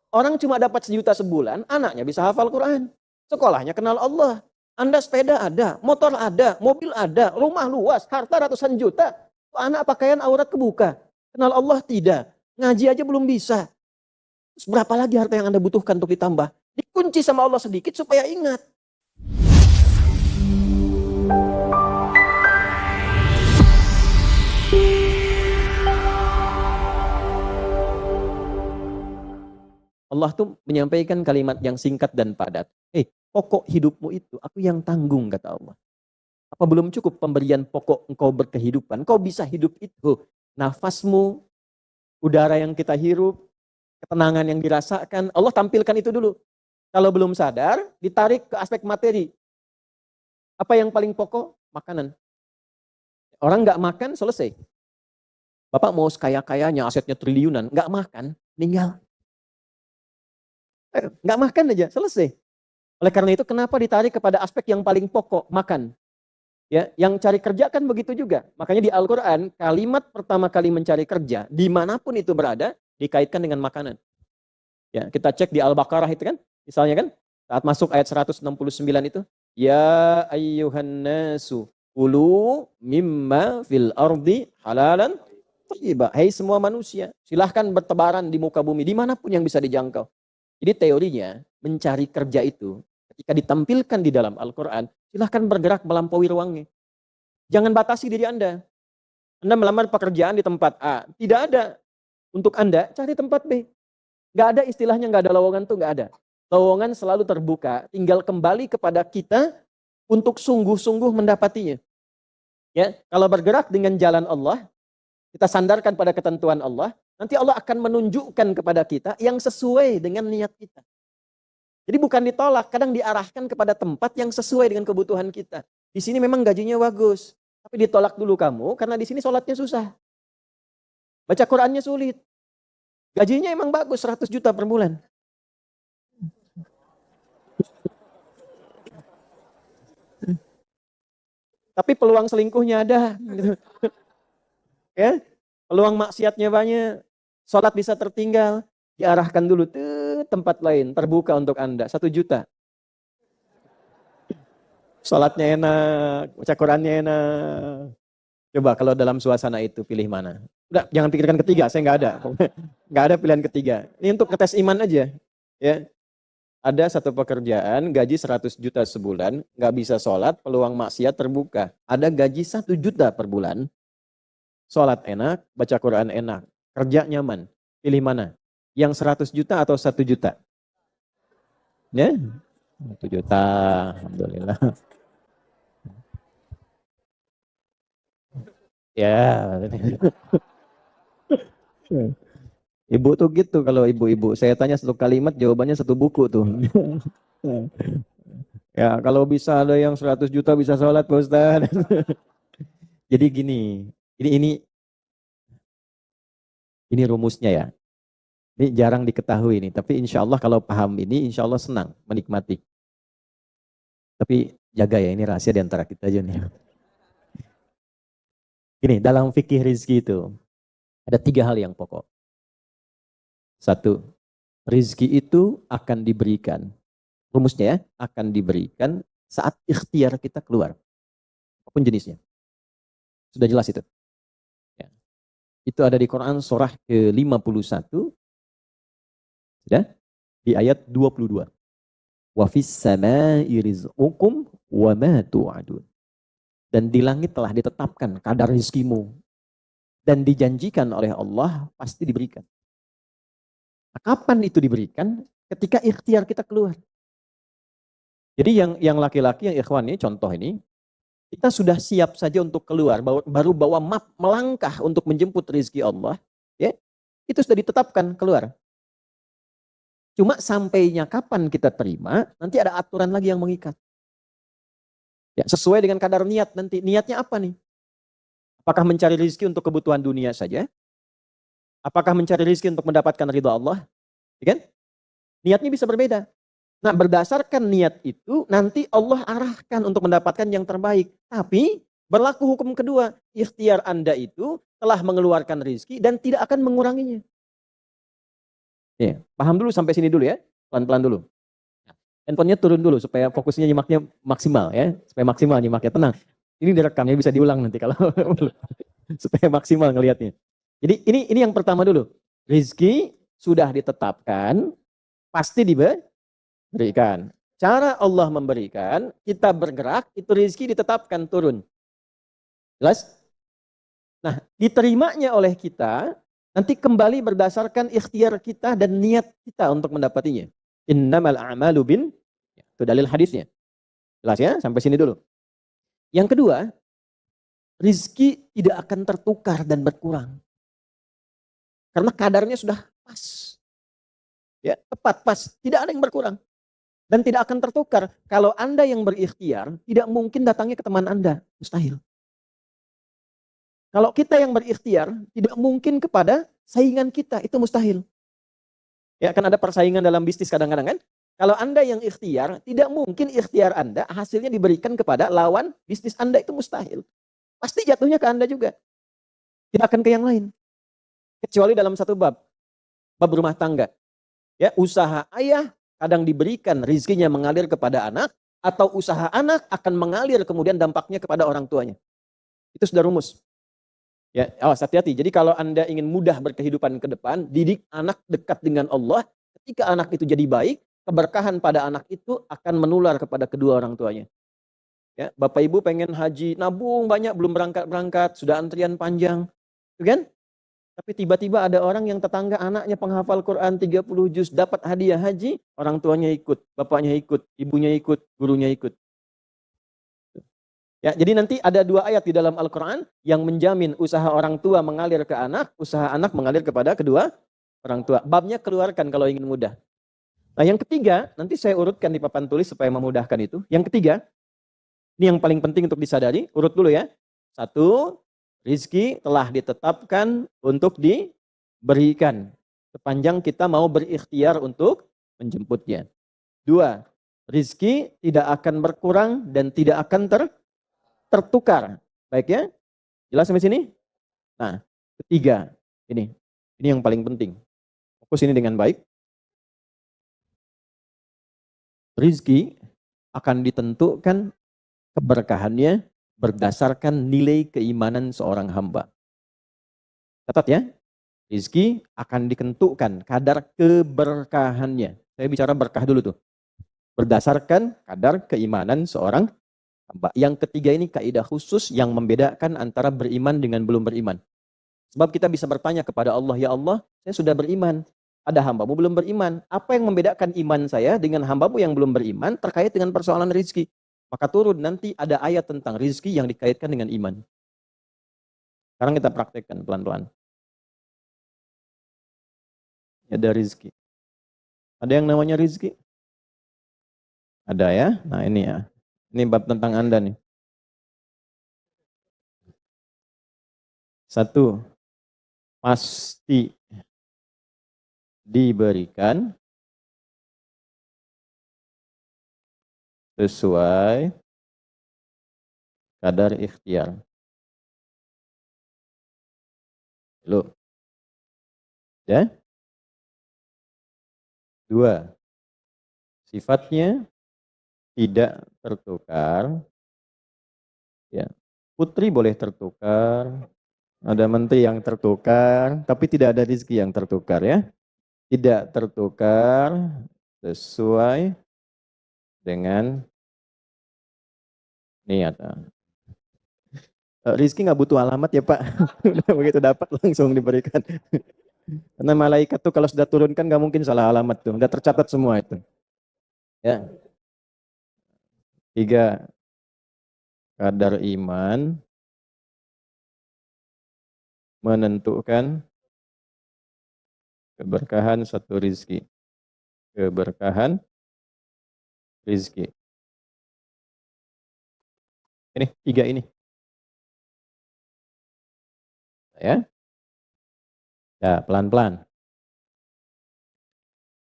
Orang cuma dapat 1 juta sebulan, anaknya bisa hafal Quran. Sekolahnya kenal Allah. Anda sepeda ada, motor ada, mobil ada, rumah luas, harta ratusan juta. Anak pakaian aurat kebuka. Kenal Allah tidak. Ngaji aja belum bisa. Terus berapa lagi harta yang Anda butuhkan untuk ditambah? Dikunci sama Allah sedikit supaya ingat. Allah tuh menyampaikan kalimat yang singkat dan padat. Pokok hidupmu itu aku yang tanggung, kata Allah. Apa belum cukup pemberian pokok engkau berkehidupan? Kau bisa hidup itu. Nafasmu, udara yang kita hirup, ketenangan yang dirasakan. Allah tampilkan itu dulu. Kalau belum sadar, ditarik ke aspek materi. Apa yang paling pokok? Makanan. Orang nggak makan, selesai. Bapak mau sekaya-kayanya, asetnya triliunan, nggak makan, meninggal. Nggak makan aja, selesai. Oleh karena itu, kenapa ditarik kepada aspek yang paling pokok, makan? Ya, yang cari kerja kan begitu juga. Makanya di Al-Quran, kalimat pertama kali mencari kerja, dimanapun itu berada, dikaitkan dengan makanan. Ya, kita cek di Al-Baqarah itu kan, misalnya kan, saat masuk ayat 169 itu, ya ayyuhan nasu, kulu mimma fil ardi halalan thayyiba. Hai semua manusia, silahkan bertebaran di muka bumi, dimanapun yang bisa dijangkau. Jadi teorinya, mencari kerja itu, ketika ditampilkan di dalam Al-Quran, silahkan bergerak melampaui ruangnya. Jangan batasi diri Anda. Anda melamar pekerjaan di tempat A. Tidak ada. Untuk Anda, cari tempat B. Gak ada istilahnya, gak ada lowongan tuh, gak ada. Lowongan selalu terbuka, tinggal kembali kepada kita untuk sungguh-sungguh mendapatinya. Ya, kalau bergerak dengan jalan Allah, kita sandarkan pada ketentuan Allah, nanti Allah akan menunjukkan kepada kita yang sesuai dengan niat kita. Jadi bukan ditolak, kadang diarahkan kepada tempat yang sesuai dengan kebutuhan kita. Di sini memang gajinya bagus, tapi ditolak dulu kamu karena di sini sholatnya susah. Baca Qurannya sulit. Gajinya emang bagus, 100 juta per bulan. Tapi peluang selingkuhnya ada. Ya, peluang maksiatnya banyak. Sholat bisa tertinggal. Diarahkan dulu ke tempat lain, terbuka untuk Anda, 1 juta. Sholatnya enak, baca Qurannya enak. Coba kalau dalam suasana itu pilih mana? Udah, jangan pikirkan ketiga, saya nggak ada. Nggak ada pilihan ketiga. Ini untuk ngetes iman aja. Ya, ada satu pekerjaan, gaji 100 juta sebulan, nggak bisa sholat, peluang maksiat terbuka. Ada gaji 1 juta per bulan, sholat enak, baca Quran enak, kerja nyaman. Pilih mana? Yang 100 juta atau 1 juta? Ya, 1 juta, alhamdulillah. Ya, ibu tuh gitu kalau ibu-ibu. Saya tanya 1 kalimat, jawabannya 1 buku tuh. Ya, kalau bisa ada yang 100 juta bisa sholat, Pak Ustaz. Jadi gini, ini rumusnya ya. Ini jarang diketahui nih, tapi insya Allah kalau paham ini, insya Allah senang menikmati. Tapi jaga ya, ini rahasia di antara kita aja nih. Ini dalam fikih rizki itu ada 3 hal yang pokok. 1, rizki itu akan diberikan. Rumusnya ya, akan diberikan saat ikhtiar kita keluar. Apapun jenisnya. Sudah jelas itu. Ya. Itu ada di Quran surah ke-51. Sudah? Di ayat 22. Wa fis samaa'i rizqukum wa ma tu'adun. Dan di langit telah ditetapkan kadar rizkimu. Dan dijanjikan oleh Allah pasti diberikan. Nah, kapan itu diberikan? Ketika ikhtiar kita keluar. Jadi yang laki-laki, yang ikhwan ini, contoh ini, kita sudah siap saja untuk keluar, baru bawa map melangkah untuk menjemput rezeki Allah, ya, itu sudah ditetapkan keluar. Cuma sampainya kapan kita terima, nanti ada aturan lagi yang mengikat. Ya, sesuai dengan kadar niat nanti. Niatnya apa nih? Apakah mencari rezeki untuk kebutuhan dunia saja? Apakah mencari rezeki untuk mendapatkan ridha Allah? Ya kan? Niatnya bisa berbeda. Nah, berdasarkan niat itu, nanti Allah arahkan untuk mendapatkan yang terbaik. Tapi, berlaku hukum kedua. Ikhtiar Anda itu telah mengeluarkan rezeki dan tidak akan menguranginya. Ya, paham dulu sampai sini dulu ya. Pelan-pelan dulu. Handphonenya turun dulu supaya fokusnya nyimaknya maksimal ya. Supaya maksimal nyimaknya, tenang. Ini direkamnya bisa diulang nanti kalau supaya maksimal ngelihatnya. Jadi ini yang pertama dulu. Rizki sudah ditetapkan, pasti diberikan. Cara Allah memberikan, kita bergerak, itu rizki ditetapkan turun. Jelas? Nah, diterimanya oleh kita, nanti kembali berdasarkan ikhtiar kita dan niat kita untuk mendapatinya. Innamal a'malu bin, itu dalil hadisnya. Jelas ya? Sampai sini dulu. Yang kedua, rizki tidak akan tertukar dan berkurang. Karena kadarnya sudah pas. Ya, tepat, pas. Tidak ada yang berkurang. Dan tidak akan tertukar. Kalau Anda yang berikhtiar, tidak mungkin datangnya ke teman Anda. Mustahil. Kalau kita yang berikhtiar, tidak mungkin kepada saingan kita. Itu mustahil. Ya, kan ada persaingan dalam bisnis kadang-kadang kan. Kalau Anda yang ikhtiar, tidak mungkin ikhtiar Anda hasilnya diberikan kepada lawan bisnis Anda. Itu mustahil. Pasti jatuhnya ke Anda juga. Tidak akan ke yang lain. Kecuali dalam satu bab. Bab rumah tangga. Ya, usaha ayah kadang diberikan rizkinya mengalir kepada anak, atau usaha anak akan mengalir kemudian dampaknya kepada orang tuanya. Itu sudah rumus. Ya, awas hati-hati. Jadi kalau Anda ingin mudah berkehidupan ke depan, didik anak dekat dengan Allah. Ketika anak itu jadi baik, keberkahan pada anak itu akan menular kepada kedua orang tuanya. Ya, Bapak Ibu pengen haji, nabung banyak belum berangkat-berangkat, sudah antrian panjang. Itu kan? Tapi tiba-tiba ada orang yang tetangga anaknya penghafal Quran 30 juz, dapat hadiah haji, orang tuanya ikut, bapaknya ikut, ibunya ikut, gurunya ikut. Ya, jadi nanti ada 2 ayat di dalam Al-Quran yang menjamin usaha orang tua mengalir ke anak, usaha anak mengalir kepada kedua orang tua. Babnya keluarkan kalau ingin mudah. Nah, yang ketiga, nanti saya urutkan di papan tulis supaya memudahkan itu. Yang ketiga, ini yang paling penting untuk disadari, urut dulu ya. 1, rizki telah ditetapkan untuk diberikan. Sepanjang kita mau berikhtiar untuk menjemputnya. 2, rizki tidak akan berkurang dan tidak akan tertukar. Baik ya? Jelas sampai sini? Nah, ketiga, ini yang paling penting. Fokus ini dengan baik. Rizki akan ditentukan keberkahannya berdasarkan nilai keimanan seorang hamba. Catat ya, rizki akan ditentukan kadar keberkahannya. Saya bicara berkah dulu tuh. Berdasarkan kadar keimanan seorang hamba. Yang ketiga ini kaidah khusus yang membedakan antara beriman dengan belum beriman. Sebab kita bisa bertanya kepada Allah, ya Allah, saya sudah beriman. Ada hambamu belum beriman. Apa yang membedakan iman saya dengan hambamu yang belum beriman terkait dengan persoalan rizki? Maka turun nanti ada ayat tentang rizki yang dikaitkan dengan iman. Sekarang kita praktekkan pelan-pelan. Ada rizki. Ada yang namanya rizki? Ada ya? Nah ini ya. Ini bab tentang Anda nih. 1, pasti diberikan sesuai kadar ikhtiar. Loh. Ya? 2, sifatnya tidak tertukar. Ya. Putri boleh tertukar. Ada menteri yang tertukar, tapi tidak ada rezeki yang tertukar ya. Tidak tertukar sesuai dengan niat. Rizki nggak butuh alamat ya Pak. Begitu dapat langsung diberikan. Karena malaikat tuh kalau sudah turunkan nggak mungkin salah alamat tuh. Udah tercatat semua itu. Ya. 3, kadar iman menentukan keberkahan satu rizki. Keberkahan rizki. Ini 3 ini. Ya. Ya, pelan-pelan.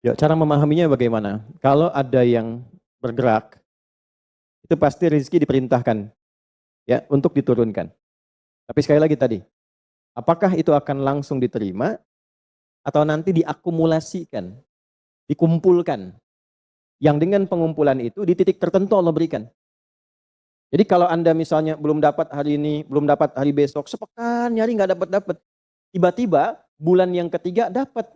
Ya, cara memahaminya bagaimana? Kalau ada yang bergerak, itu pasti rezeki diperintahkan ya untuk diturunkan. Tapi sekali lagi tadi, apakah itu akan langsung diterima? atau nanti diakumulasikan, dikumpulkan. Yang dengan pengumpulan itu di titik tertentu Allah berikan. Jadi kalau Anda misalnya belum dapat hari ini, belum dapat hari besok, sepekan nyari nggak dapat-dapat. Tiba-tiba bulan yang ketiga dapat.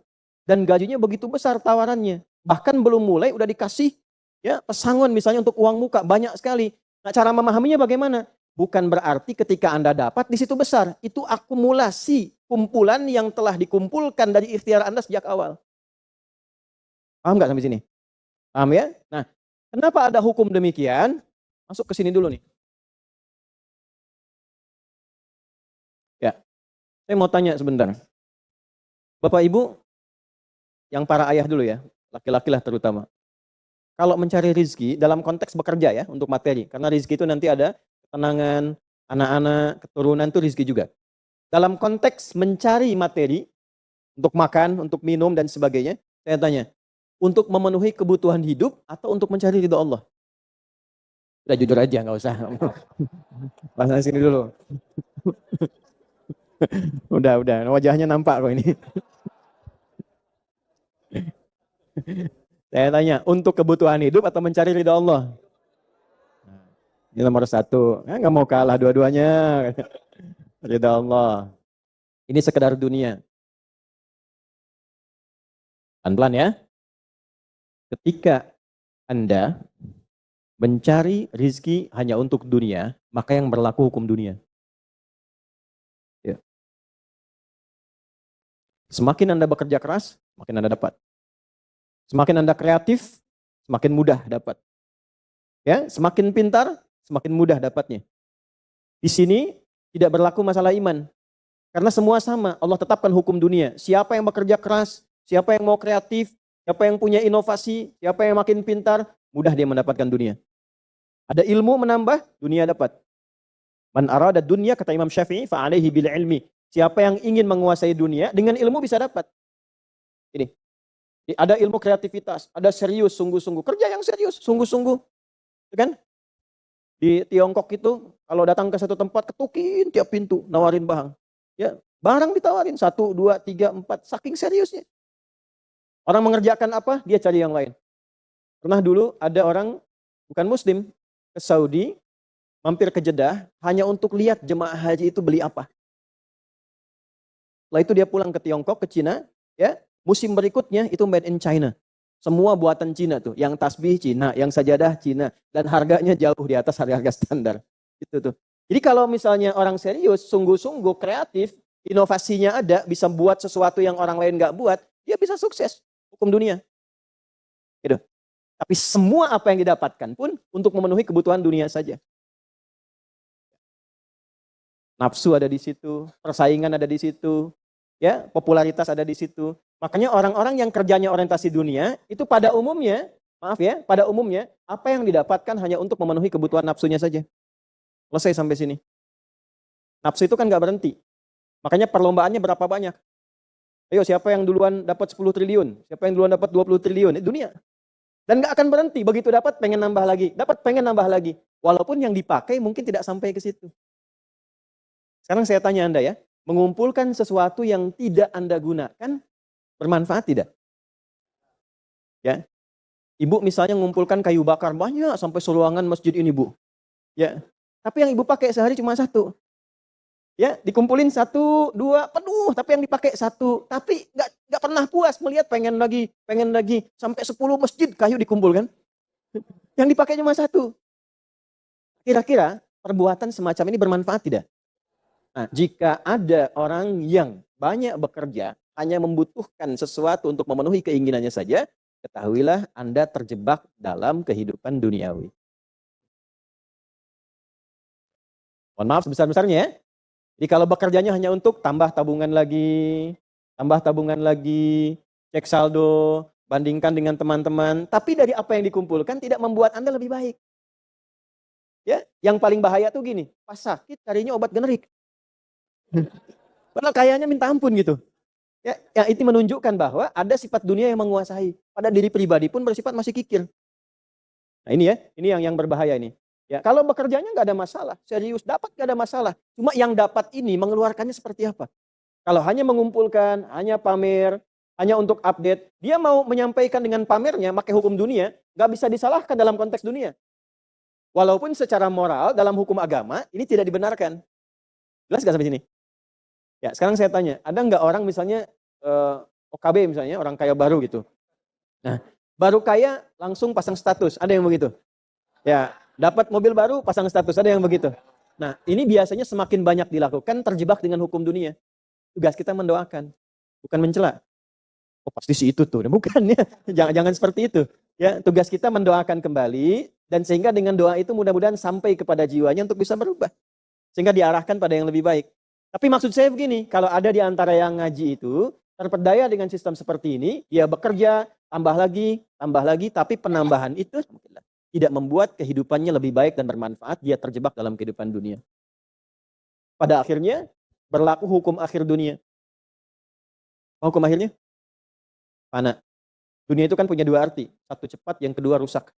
Dan gajinya begitu besar tawarannya. Bahkan belum mulai udah dikasih ya pesangon misalnya untuk uang muka banyak sekali. Nah, cara memahaminya bagaimana? Bukan berarti ketika Anda dapat di situ besar. Itu akumulasi kumpulan yang telah dikumpulkan dari ikhtiar Anda sejak awal. Paham nggak sampai sini? Paham ya? Nah, kenapa ada hukum demikian? Masuk ke sini dulu nih. Ya, saya mau tanya sebentar. Bapak Ibu, yang para ayah dulu ya, laki-laki lah terutama. Kalau mencari rizki dalam konteks bekerja ya, untuk materi. Karena rizki itu nanti ada ketenangan, anak-anak, keturunan itu rizki juga. Dalam konteks mencari materi, untuk makan, untuk minum dan sebagainya, saya tanya, untuk memenuhi kebutuhan hidup atau untuk mencari ridho Allah? Udah jujur aja, nggak usah. Pasang sini dulu. Udah, wajahnya nampak kok ini. Saya tanya, untuk kebutuhan hidup atau mencari ridho Allah? Ini nomor satu. Nggak mau kalah dua-duanya. Ridho Allah. Ini sekedar dunia. Pelan-pelan ya. Ketika Anda mencari rizki hanya untuk dunia, maka yang berlaku hukum dunia. Ya. Semakin Anda bekerja keras, semakin Anda dapat. Semakin Anda kreatif, semakin mudah dapat. Ya, semakin pintar, semakin mudah dapatnya. Di sini tidak berlaku masalah iman. Karena semua sama, Allah tetapkan hukum dunia. Siapa yang bekerja keras, siapa yang mau kreatif, siapa yang punya inovasi, siapa yang makin pintar, mudah dia mendapatkan dunia. Ada ilmu menambah, dunia dapat. Man arada dunya, kata Imam Syafi'i, fa'alaihi bil ilmi. Siapa yang ingin menguasai dunia, dengan ilmu bisa dapat. Ini. Ada ilmu kreativitas, ada serius, sungguh-sungguh. Kerja yang serius, sungguh-sungguh. Kan? Di Tiongkok itu, kalau datang ke satu tempat, ketukin tiap pintu, nawarin barang. Ya, barang ditawarin, 1, 2, 3, 4, saking seriusnya. Orang mengerjakan apa, dia cari yang lain. Pernah dulu ada orang, bukan muslim, ke Saudi, mampir ke Jeddah, hanya untuk lihat jemaah haji itu beli apa. Setelah itu dia pulang ke Tiongkok, ke Cina, ya, musim berikutnya itu made in China. Semua buatan Cina tuh, yang tasbih Cina, yang sajadah Cina, dan harganya jauh di atas harga-harga standar. Itu tuh. Jadi kalau misalnya orang serius, sungguh-sungguh kreatif, inovasinya ada, bisa buat sesuatu yang orang lain nggak buat, dia bisa sukses. Hukum dunia. Gitu. Tapi semua apa yang didapatkan pun untuk memenuhi kebutuhan dunia saja. Nafsu ada di situ, persaingan ada di situ, ya, popularitas ada di situ. Makanya orang-orang yang kerjanya orientasi dunia, itu pada umumnya, maaf ya, pada umumnya, apa yang didapatkan hanya untuk memenuhi kebutuhan nafsunya saja. Selesai sampai sini. Nafsu itu kan gak berhenti. Makanya perlombaannya berapa banyak. Ayo siapa yang duluan dapat 10 triliun, siapa yang duluan dapat 20 triliun, dunia. Dan gak akan berhenti, begitu dapat pengen nambah lagi, dapat pengen nambah lagi. Walaupun yang dipakai mungkin tidak sampai ke situ. Sekarang saya tanya Anda ya, mengumpulkan sesuatu yang tidak Anda gunakan, bermanfaat tidak? Ya. Ibu misalnya mengumpulkan kayu bakar banyak sampai seruangan masjid ini, Bu. Ya. Tapi yang ibu pakai sehari cuma 1. Ya, dikumpulin 1, 2, penuh, tapi yang dipakai 1. Tapi nggak pernah puas melihat pengen lagi, sampai 10 masjid kayu dikumpulkan. Yang dipakai cuma 1. Kira-kira perbuatan semacam ini bermanfaat tidak? Nah, jika ada orang yang banyak bekerja, hanya membutuhkan sesuatu untuk memenuhi keinginannya saja, ketahuilah Anda terjebak dalam kehidupan duniawi. Mohon maaf sebesar-besarnya ya. Jadi kalau bekerjanya hanya untuk tambah tabungan lagi, cek saldo, bandingkan dengan teman-teman, tapi dari apa yang dikumpulkan tidak membuat Anda lebih baik. Ya, yang paling bahaya tuh gini, pas sakit carinya obat generik. Padahal kayaknya minta ampun gitu. Ya, yang itu menunjukkan bahwa ada sifat dunia yang menguasai. Pada diri pribadi pun bersifat masih kikir. Nah ini ya, ini yang berbahaya ini. Ya, kalau bekerjanya nggak ada masalah, serius dapat nggak ada masalah. Cuma yang dapat ini mengeluarkannya seperti apa? Kalau hanya mengumpulkan, hanya pamer, hanya untuk update. Dia mau menyampaikan dengan pamernya, pakai hukum dunia, nggak bisa disalahkan dalam konteks dunia. Walaupun secara moral, dalam hukum agama, ini tidak dibenarkan. Jelas nggak sampai sini? Ya, sekarang saya tanya, ada nggak orang misalnya OKB misalnya, orang kaya baru gitu. Nah, baru kaya langsung pasang status, ada yang begitu? Ya, dapat mobil baru pasang status, ada yang begitu? Nah, ini biasanya semakin banyak dilakukan terjebak dengan hukum dunia. Tugas kita mendoakan, bukan mencela. Oh, pasti si itu tuh, bukan ya. Jangan seperti itu. Ya, tugas kita mendoakan kembali dan sehingga dengan doa itu mudah-mudahan sampai kepada jiwanya untuk bisa berubah. Sehingga diarahkan pada yang lebih baik. Tapi maksud saya begini, kalau ada di antara yang ngaji itu terperdaya dengan sistem seperti ini, dia bekerja, tambah lagi, tapi penambahan itu tidak membuat kehidupannya lebih baik dan bermanfaat, dia terjebak dalam kehidupan dunia. Pada akhirnya, berlaku hukum akhir dunia. Hukum akhirnya? Fana. Dunia itu kan punya dua arti, satu cepat, yang kedua rusak.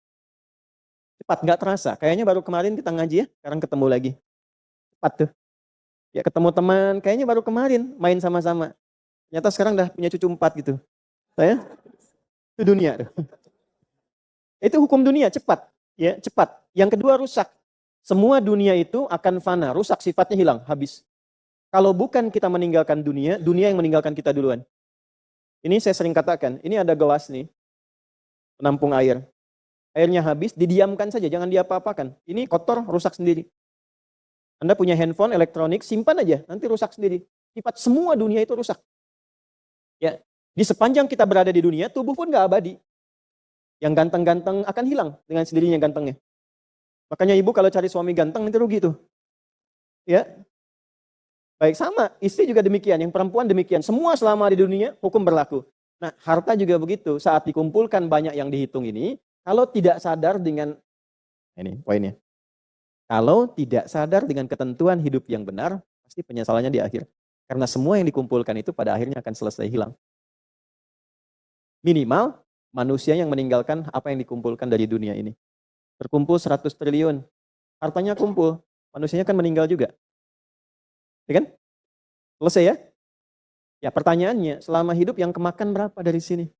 Cepat, nggak terasa, kayaknya baru kemarin kita ngaji ya, sekarang ketemu lagi. Cepat tuh. Ya ketemu teman, kayaknya baru kemarin main sama-sama. Ternyata sekarang udah punya cucu 4 gitu. Saya itu dunia. Itu hukum dunia, cepat. Ya, cepat. Yang kedua rusak. Semua dunia itu akan fana, rusak, sifatnya hilang, habis. Kalau bukan kita meninggalkan dunia, dunia yang meninggalkan kita duluan. Ini saya sering katakan, ini ada gelas nih, penampung air. Airnya habis, didiamkan saja, jangan diapa-apakan. Ini kotor, rusak sendiri. Anda punya handphone, elektronik, simpan aja, nanti rusak sendiri. Sifat semua dunia itu rusak. Ya, di sepanjang kita berada di dunia, tubuh pun gak abadi. Yang ganteng-ganteng akan hilang dengan sendirinya gantengnya. Makanya ibu kalau cari suami ganteng nanti rugi tuh. Ya. Baik, sama, istri juga demikian, yang perempuan demikian. Semua selama di dunia hukum berlaku. Nah, harta juga begitu. Saat dikumpulkan banyak yang dihitung ini, kalau tidak sadar dengan ini poinnya. Kalau tidak sadar dengan ketentuan hidup yang benar, pasti penyesalannya di akhir. Karena semua yang dikumpulkan itu pada akhirnya akan selesai hilang. Minimal manusia yang meninggalkan apa yang dikumpulkan dari dunia ini. Terkumpul 100 triliun. Hartanya kumpul, manusianya kan meninggal juga. Ya kan? Selesai ya? Ya pertanyaannya, selama hidup yang kemakan berapa dari sini?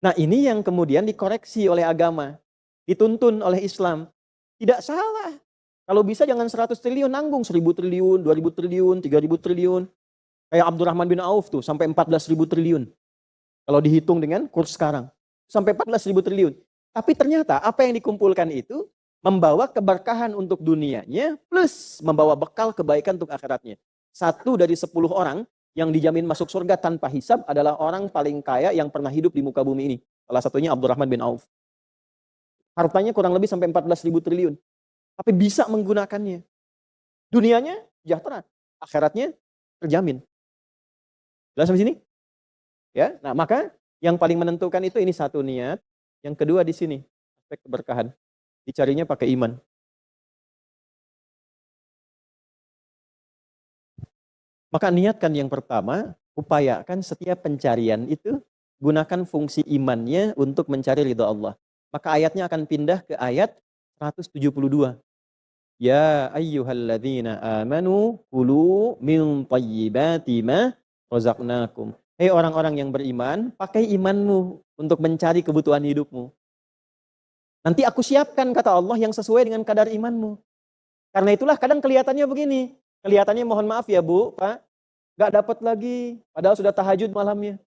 Nah ini yang kemudian dikoreksi oleh agama. Dituntun oleh Islam. Tidak salah. Kalau bisa jangan 100 triliun, nanggung 1000 triliun, 2000 triliun, 3000 triliun. Kayak Abdurrahman bin Auf tuh, sampai 14.000 triliun. Kalau dihitung dengan kurs sekarang. Sampai 14.000 triliun. Tapi ternyata apa yang dikumpulkan itu membawa keberkahan untuk dunianya, plus membawa bekal kebaikan untuk akhiratnya. 1 dari 10 orang yang dijamin masuk surga tanpa hisab adalah orang paling kaya yang pernah hidup di muka bumi ini. Salah satunya Abdurrahman bin Auf. Hartanya kurang lebih sampai 14.000 triliun. Tapi bisa menggunakannya. Dunianya sejahtera, akhiratnya terjamin. Jelas sampai sini? Ya, nah maka yang paling menentukan itu ini satu niat, yang kedua di sini aspek keberkahan. Dicarinya pakai iman. Maka niatkan yang pertama, upayakan setiap pencarian itu gunakan fungsi imannya untuk mencari ridha Allah. Maka ayatnya akan pindah ke ayat 172. Ya ayyuhalladzina amanu kulu min thayyibati ma razaqnakum. Hei orang-orang yang beriman, pakai imanmu untuk mencari kebutuhan hidupmu. Nanti aku siapkan, kata Allah, yang sesuai dengan kadar imanmu. Karena itulah kadang kelihatannya begini. Kelihatannya mohon maaf ya Bu, Pak, gak dapat lagi. Padahal sudah tahajud malamnya.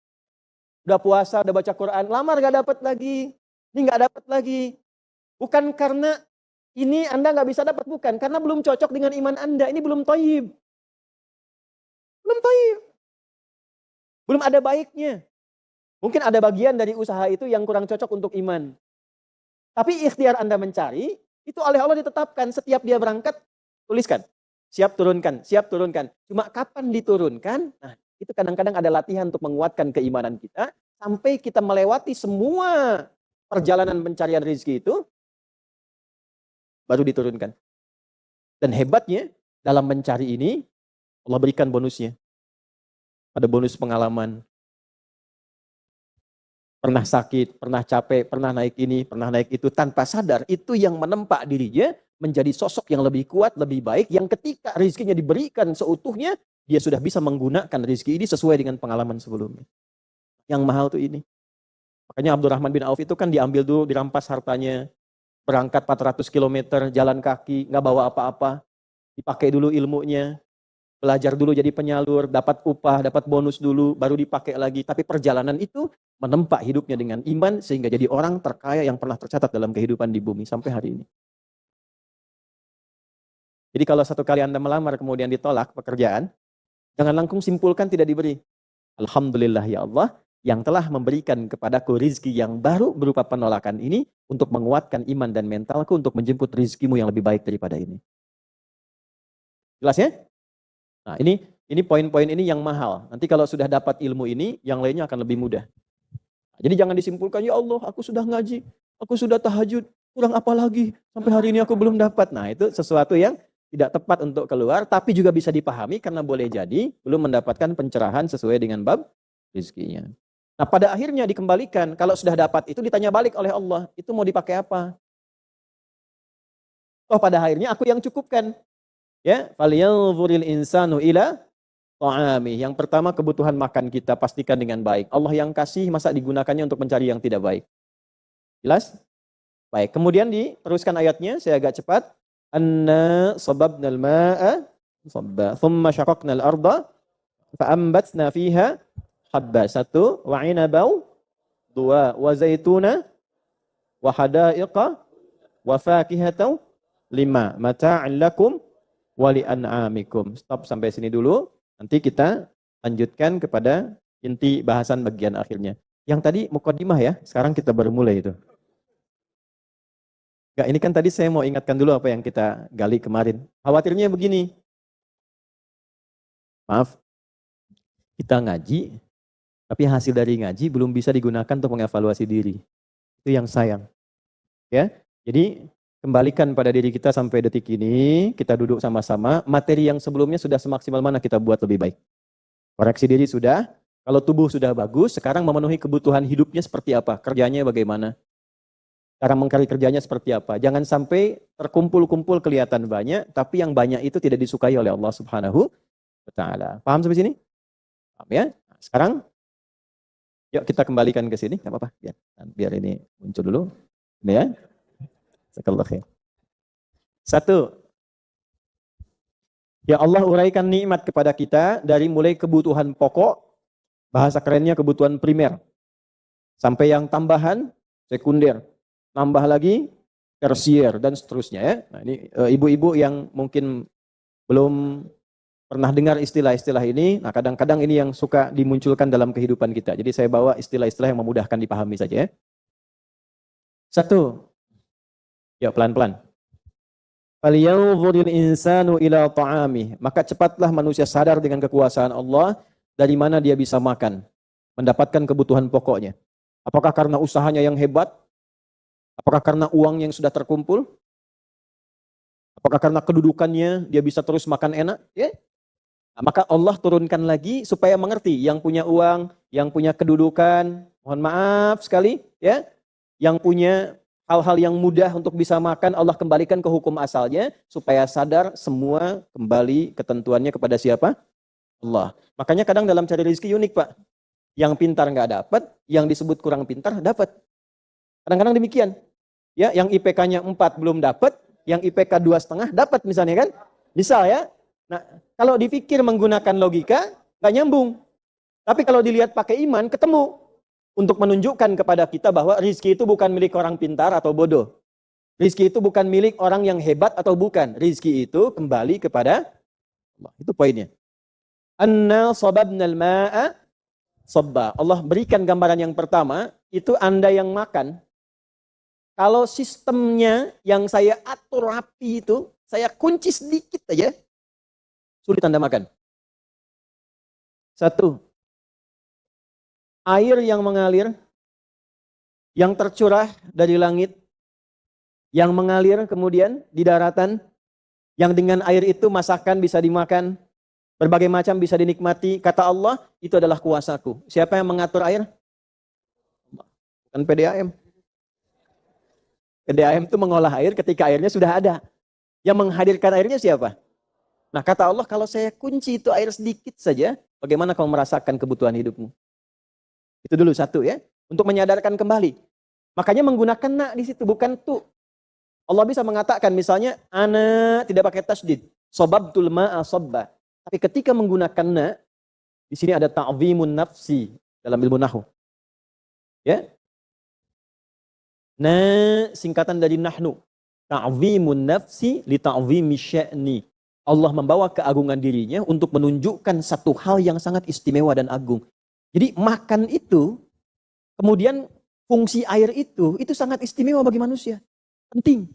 Udah puasa, udah baca Quran, lamar gak dapat lagi. Ini gak dapat lagi. Bukan karena ini Anda gak bisa dapat, bukan. Karena belum cocok dengan iman Anda. Ini belum thayyib. Belum thayyib. Belum ada baiknya. Mungkin ada bagian dari usaha itu yang kurang cocok untuk iman. Tapi ikhtiar Anda mencari, itu oleh Allah ditetapkan. Setiap dia berangkat, tuliskan. Siap turunkan, siap turunkan. Cuma kapan diturunkan? Nah, itu kadang-kadang ada latihan untuk menguatkan keimanan kita. Sampai kita melewati semua perjalanan pencarian rezeki itu, baru diturunkan. Dan hebatnya, dalam mencari ini, Allah berikan bonusnya. Ada bonus pengalaman. Pernah sakit, pernah capek, pernah naik ini, pernah naik itu. Tanpa sadar, itu yang menempa dirinya menjadi sosok yang lebih kuat, lebih baik. Yang ketika rezekinya diberikan seutuhnya, dia sudah bisa menggunakan rezeki ini sesuai dengan pengalaman sebelumnya. Yang mahal tuh ini. Makanya Abdurrahman bin Auf itu kan diambil dulu, dirampas hartanya, berangkat 400 km, jalan kaki, nggak bawa apa-apa, dipakai dulu ilmunya, belajar dulu jadi penyalur, dapat upah, dapat bonus dulu, baru dipakai lagi. Tapi perjalanan itu menempa hidupnya dengan iman, sehingga jadi orang terkaya yang pernah tercatat dalam kehidupan di bumi sampai hari ini. Jadi kalau satu kali Anda melamar kemudian ditolak pekerjaan, jangan langsung simpulkan tidak diberi. Alhamdulillah ya Allah, yang telah memberikan kepadaku rizki yang baru berupa penolakan ini untuk menguatkan iman dan mentalku untuk menjemput rizkimu yang lebih baik daripada ini. Jelas ya? Nah ini poin-poin ini yang mahal. Nanti kalau sudah dapat ilmu ini, yang lainnya akan lebih mudah. Jadi jangan disimpulkan, ya Allah aku sudah ngaji, aku sudah tahajud, kurang apa lagi, sampai hari ini aku belum dapat. Nah itu sesuatu yang tidak tepat untuk keluar, tapi juga bisa dipahami karena boleh jadi belum mendapatkan pencerahan sesuai dengan bab rizkinya. Nah pada akhirnya dikembalikan, kalau sudah dapat itu ditanya balik oleh Allah, itu mau dipakai apa? Oh pada akhirnya aku yang cukupkan. Ya, falyanzuril insanu ila ta'ami. Yang pertama kebutuhan makan kita pastikan dengan baik. Allah yang kasih, masa digunakannya untuk mencari yang tidak baik? Jelas? Baik, kemudian diteruskan ayatnya, saya agak cepat. Anna sababnal ma'a sabba, thumma syaqaqnal arda fa'ambatna fiha habba. 1, wa inabau. 2, wa zaituna wa hadaiqa wa fakihatan. 5, mata'an lakum wa li'an'amikum. Stop sampai sini dulu. Nanti kita lanjutkan kepada inti bahasan bagian akhirnya. Yang tadi mukaddimah ya, sekarang kita baru mulai itu. Enggak, ini kan tadi saya mau ingatkan dulu apa yang kita gali kemarin. Khawatirnya begini. Maaf, kita ngaji, tapi hasil dari ngaji belum bisa digunakan untuk mengevaluasi diri. Itu yang sayang. Ya, jadi kembalikan pada diri kita sampai detik ini, kita duduk sama-sama, materi yang sebelumnya sudah semaksimal mana kita buat lebih baik. Koreksi diri sudah, kalau tubuh sudah bagus, sekarang memenuhi kebutuhan hidupnya seperti apa, kerjanya bagaimana, cara mengcari kerjanya seperti apa. Jangan sampai terkumpul-kumpul kelihatan banyak, tapi yang banyak itu tidak disukai oleh Allah Subhanahu wa Ta'ala. Paham sampai sini? Paham ya? Nah, sekarang yuk kita kembalikan ke sini, enggak apa-apa, biar ini muncul dulu. Ini ya. Sekali. 1. Ya Allah uraikan nikmat kepada kita dari mulai kebutuhan pokok, bahasa kerennya kebutuhan primer, sampai yang tambahan, sekunder, tambah lagi, tersier, dan seterusnya ya. Nah ini ibu-ibu yang mungkin belum pernah dengar istilah-istilah ini, nah kadang-kadang ini yang suka dimunculkan dalam kehidupan kita. Jadi saya bawa istilah-istilah yang memudahkan dipahami saja ya. 1. Ya pelan-pelan. Falyanzuril insanu ila ta'ami. Maka cepatlah manusia sadar dengan kekuasaan Allah dari mana dia bisa makan, mendapatkan kebutuhan pokoknya. Apakah karena usahanya yang hebat? Apakah karena uang yang sudah terkumpul? Apakah karena kedudukannya dia bisa terus makan enak? Ya. Nah, maka Allah turunkan lagi supaya mengerti yang punya uang, yang punya kedudukan, mohon maaf sekali ya, yang punya hal-hal yang mudah untuk bisa makan, Allah kembalikan ke hukum asalnya, supaya sadar semua kembali ketentuannya kepada siapa? Allah. Makanya kadang dalam cari rezeki unik Pak. Yang pintar nggak dapat, yang disebut kurang pintar dapat. Kadang-kadang demikian. Ya, yang IPK-nya 4 belum dapat, yang IPK 2,5 dapat misalnya kan? Misal ya. Nah, kalau dipikir menggunakan logika, nggak nyambung. Tapi kalau dilihat pakai iman, ketemu. Untuk menunjukkan kepada kita bahwa rizki itu bukan milik orang pintar atau bodoh. Rizki itu bukan milik orang yang hebat atau bukan. Rizki itu kembali kepada Allah. Itu poinnya. Anna sababnal ma'a sabba. Allah berikan gambaran yang pertama, itu Anda yang makan. Kalau sistemnya yang saya atur rapi itu, saya kunci sedikit aja, sulit Anda makan. 1. Air yang mengalir, yang tercurah dari langit, yang mengalir kemudian di daratan, yang dengan air itu masakan bisa dimakan, berbagai macam bisa dinikmati. Kata Allah, itu adalah kuasaku. Siapa yang mengatur air? Bukan PDAM. PDAM itu mengolah air ketika airnya sudah ada. Yang menghadirkan airnya siapa? Nah, kata Allah, kalau saya kunci itu air sedikit saja, bagaimana kamu merasakan kebutuhan hidupmu? Itu dulu satu ya, untuk menyadarkan kembali. Makanya menggunakan na di situ, bukan tu. Allah bisa mengatakan misalnya, ana tidak pakai tasdid, sobabtul ma'a sobba. Tapi ketika menggunakan na, di sini ada ta'zimun nafsi dalam ilmu nahwu. Ya. Na singkatan dari nahnu. Ta'zimun nafsi li ta'zimi sya'ni. Allah membawa keagungan dirinya untuk menunjukkan satu hal yang sangat istimewa dan agung. Jadi makan itu, kemudian fungsi air itu sangat istimewa bagi manusia. Penting.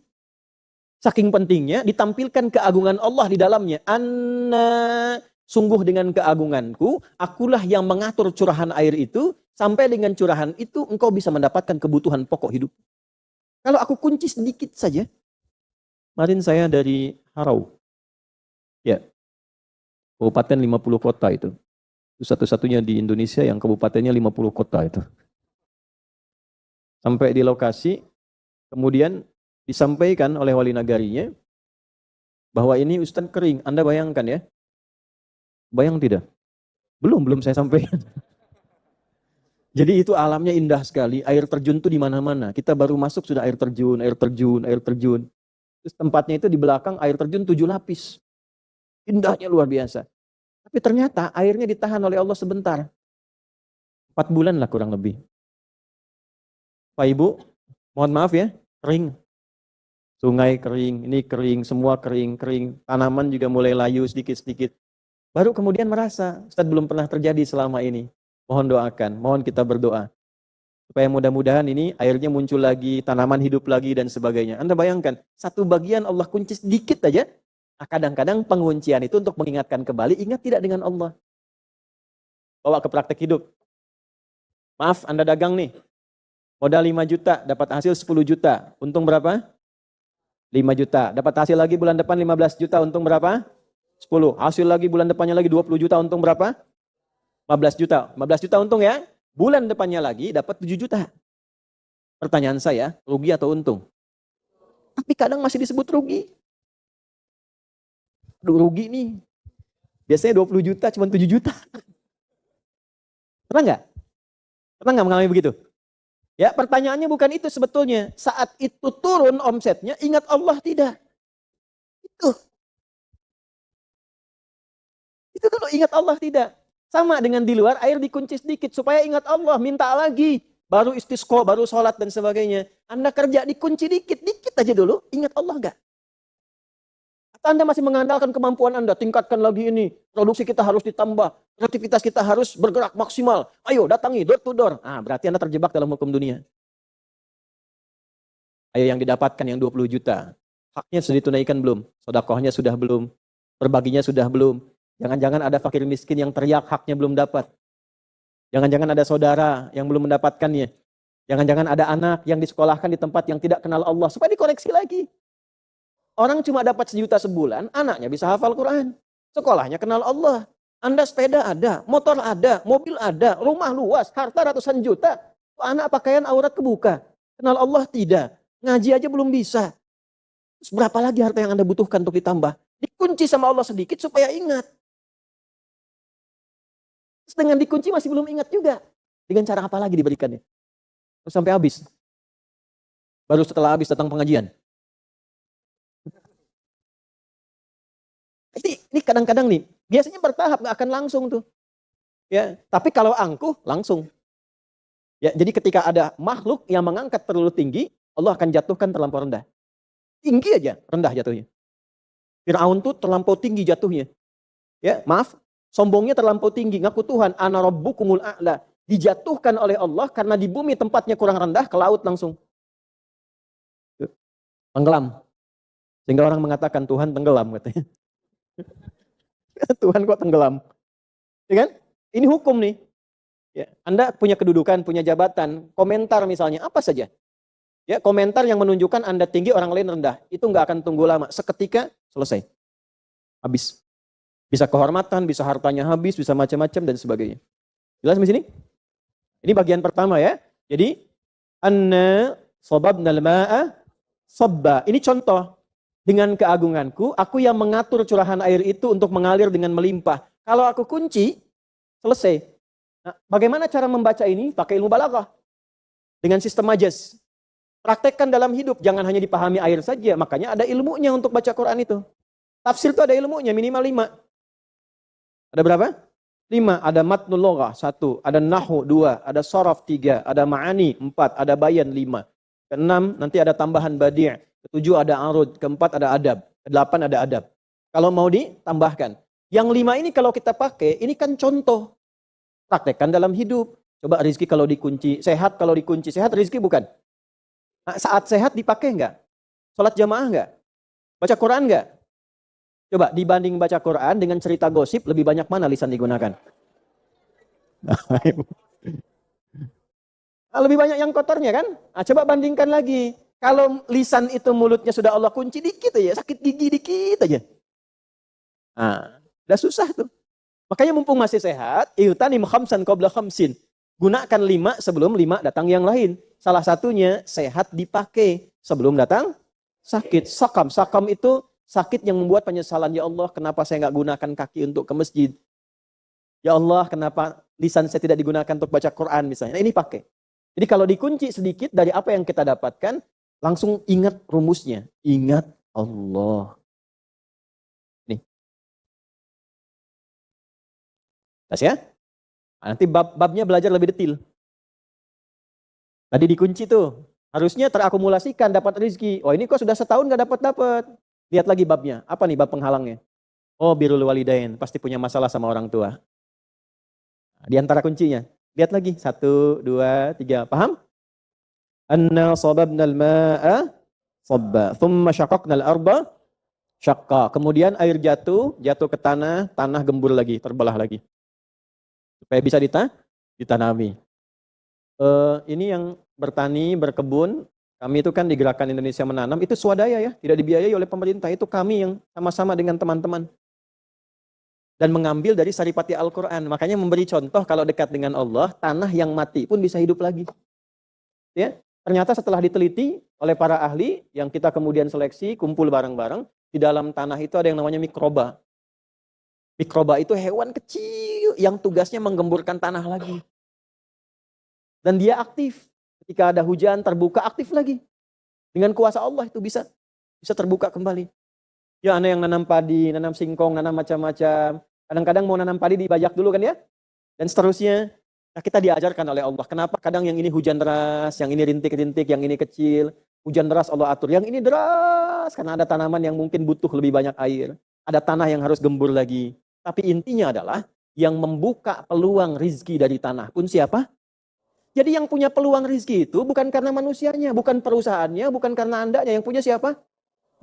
Saking pentingnya ditampilkan keagungan Allah di dalamnya. Anna, sungguh dengan keagunganku, akulah yang mengatur curahan air itu, sampai dengan curahan itu engkau bisa mendapatkan kebutuhan pokok hidup. Kalau aku kunci sedikit saja, kemarin saya dari Harau, ya, kabupaten 50 kota itu. Itu satu-satunya di Indonesia yang kabupatennya 50 kota itu. Sampai di lokasi, kemudian disampaikan oleh wali nagarinya bahwa ini Ustaz kering. Anda bayangkan ya. Bayang tidak? Belum saya sampaikan. Jadi itu alamnya indah sekali. Air terjun itu di mana-mana. Kita baru masuk sudah air terjun, air terjun, air terjun. Terus tempatnya itu di belakang air terjun 7 lapis. Indahnya luar biasa. Tapi ternyata airnya ditahan oleh Allah sebentar. 4 bulan lah kurang lebih. Pak Ibu, mohon maaf ya, kering. Sungai kering, ini kering, semua kering. Tanaman juga mulai layu sedikit-sedikit. Baru kemudian merasa, Ustaz belum pernah terjadi selama ini. Mohon doakan, mohon kita berdoa. Supaya mudah-mudahan ini airnya muncul lagi, tanaman hidup lagi dan sebagainya. Anda bayangkan, satu bagian Allah kunci sedikit aja. Kadang-kadang penguncian itu untuk mengingatkan kembali, ingat tidak dengan Allah. Bawa ke praktek hidup. Maaf, Anda dagang nih. Modal 5 juta, dapat hasil 10 juta. Untung berapa? 5 juta. Dapat hasil lagi bulan depan 15 juta, untung berapa? 10. Hasil lagi bulan depannya lagi 20 juta, untung berapa? 15 juta. 15 juta untung ya. Bulan depannya lagi dapat 7 juta. Pertanyaan saya, rugi atau untung? Tapi kadang masih disebut rugi. Aduh, rugi nih. Biasanya 20 juta, cuma 7 juta. Pernah nggak? Pernah nggak mengalami begitu? Ya, pertanyaannya bukan itu sebetulnya. Saat itu turun omsetnya, ingat Allah tidak. Itu dulu ingat Allah tidak. Sama dengan di luar, air dikunci sedikit supaya ingat Allah, minta lagi. Baru istisqa, baru sholat dan sebagainya. Anda kerja dikunci dikit aja dulu, ingat Allah nggak? Atau Anda masih mengandalkan kemampuan Anda, tingkatkan lagi ini. Produksi kita harus ditambah, kreativitas kita harus bergerak maksimal. Ayo datangi, door to door. Berarti Anda terjebak dalam hukum dunia. Ayo yang didapatkan yang 20 juta. Haknya sudah ditunaikan belum? Sedekahnya sudah belum? Berbaginya sudah belum? Jangan-jangan ada fakir miskin yang teriak haknya belum dapat. Jangan-jangan ada saudara yang belum mendapatkannya. Jangan-jangan ada anak yang disekolahkan di tempat yang tidak kenal Allah. Supaya dikoreksi lagi. Orang cuma dapat 1 juta sebulan, anaknya bisa hafal Quran. Sekolahnya kenal Allah. Anda sepeda ada, motor ada, mobil ada, rumah luas, harta ratusan juta. Anak pakaian aurat kebuka. Kenal Allah tidak. Ngaji aja belum bisa. Terus berapa lagi harta yang Anda butuhkan untuk ditambah? Dikunci sama Allah sedikit supaya ingat. Terus dengan dikunci masih belum ingat juga. Dengan cara apa lagi diberikannya? Terus sampai habis. Baru setelah habis datang pengajian. Ini kadang-kadang nih, biasanya bertahap, nggak akan langsung tuh. Ya, tapi kalau angkuh langsung. Ya, jadi ketika ada makhluk yang mengangkat terlalu tinggi, Allah akan jatuhkan terlampau rendah. Tinggi aja, rendah jatuhnya. Fir'aun tuh terlampau tinggi jatuhnya. Ya, maaf, sombongnya terlampau tinggi, ngaku Tuhan, ana rabbukumul a'la. Dijatuhkan oleh Allah karena di bumi tempatnya kurang rendah, ke laut langsung. Tenggelam. Sehingga orang mengatakan Tuhan tenggelam katanya. Tuhan kok tenggelam? Ya kan? Ini hukum nih. Ya, Anda punya kedudukan, punya jabatan, komentar misalnya, apa saja. Ya, komentar yang menunjukkan Anda tinggi, orang lain rendah. Itu nggak akan tunggu lama. Seketika selesai. Habis. Bisa kehormatan, bisa hartanya habis, bisa macam-macam dan sebagainya. Jelas di sini? Ini bagian pertama ya. Jadi, anna sababnal ma'a sabba. Ini contoh. Dengan keagunganku, aku yang mengatur curahan air itu untuk mengalir dengan melimpah. Kalau aku kunci, selesai. Nah, bagaimana cara membaca ini? Pakai ilmu balaghah. Dengan sistem majas. Praktekkan dalam hidup, jangan hanya dipahami air saja. Makanya ada ilmunya untuk baca Quran itu. Tafsir itu ada ilmunya, minimal 5. Ada berapa? 5. Ada matnul loghah, 1. Ada nahu, 2. Ada sharaf, 3. Ada ma'ani, 4. Ada bayan, 5. Ke-6, nanti ada tambahan badi'. Ke-7 ada arud. Ke-4 ada adab. Ke-8 ada adab. Kalau mau ditambahkan. Yang 5 ini kalau kita pakai, ini kan contoh. Praktekkan dalam hidup. Coba rizki kalau dikunci. Sehat kalau dikunci. Sehat rizki bukan? Nah, saat sehat dipakai enggak? Sholat jamaah enggak? Baca Quran enggak? Coba dibanding baca Quran dengan cerita gosip, lebih banyak mana lisan digunakan? Lebih banyak yang kotornya kan? Nah, coba bandingkan lagi. Kalau lisan itu mulutnya sudah Allah kunci dikit aja, sakit gigi dikit aja. Nah, udah susah tuh. Makanya mumpung masih sehat, ihtanim khamsan qabla khamsin. Gunakan 5 sebelum 5 datang yang lain. Salah satunya sehat dipakai sebelum datang sakit. Sakam. Sakam itu sakit yang membuat penyesalan. Ya Allah, kenapa saya nggak gunakan kaki untuk ke masjid? Ya Allah, kenapa lisan saya tidak digunakan untuk baca Quran misalnya. Nah, ini pakai. Jadi kalau dikunci sedikit dari apa yang kita dapatkan, langsung ingat rumusnya. Ingat Allah. Nih. Tas ya? Nah, nanti babnya belajar lebih detail. Tadi dikunci tuh. Harusnya terakumulasikan dapat rezeki. Oh ini kok sudah setahun gak dapat. Lihat lagi babnya. Apa nih bab penghalangnya? Oh birrul walidain. Pasti punya masalah sama orang tua. Di antara kuncinya. Lihat lagi. 1, 2, 3. Paham? Anna sababnal ma'a sabba. Thumma syaqaqnal arba syaqqa. Kemudian air jatuh ke tanah gembur lagi, terbelah lagi. Supaya bisa ditanami. Ini yang bertani, berkebun, kami itu kan di Gerakan Indonesia Menanam, itu swadaya ya, tidak dibiayai oleh pemerintah, itu kami yang sama-sama dengan teman-teman. Dan mengambil dari saripati Al-Quran, makanya memberi contoh kalau dekat dengan Allah, tanah yang mati pun bisa hidup lagi. Ya, ternyata setelah diteliti oleh para ahli, yang kita kemudian seleksi, kumpul bareng-bareng, di dalam tanah itu ada yang namanya mikroba. Mikroba itu hewan kecil yang tugasnya menggemburkan tanah lagi. Dan dia aktif. Ketika ada hujan terbuka aktif lagi. Dengan kuasa Allah itu bisa terbuka kembali. Ya ada yang nanam padi, nanam singkong, nanam macam-macam. Kadang-kadang mau nanam padi dibajak dulu kan ya. Dan seterusnya. Nah, kita diajarkan oleh Allah. Kenapa kadang yang ini hujan deras, yang ini rintik-rintik, yang ini kecil. Hujan deras Allah atur. Yang ini deras karena ada tanaman yang mungkin butuh lebih banyak air. Ada tanah yang harus gembur lagi. Tapi intinya adalah yang membuka peluang rizki dari tanah pun siapa? Jadi yang punya peluang rizki itu bukan karena manusianya, bukan perusahaannya, bukan karena andanya. Yang punya siapa?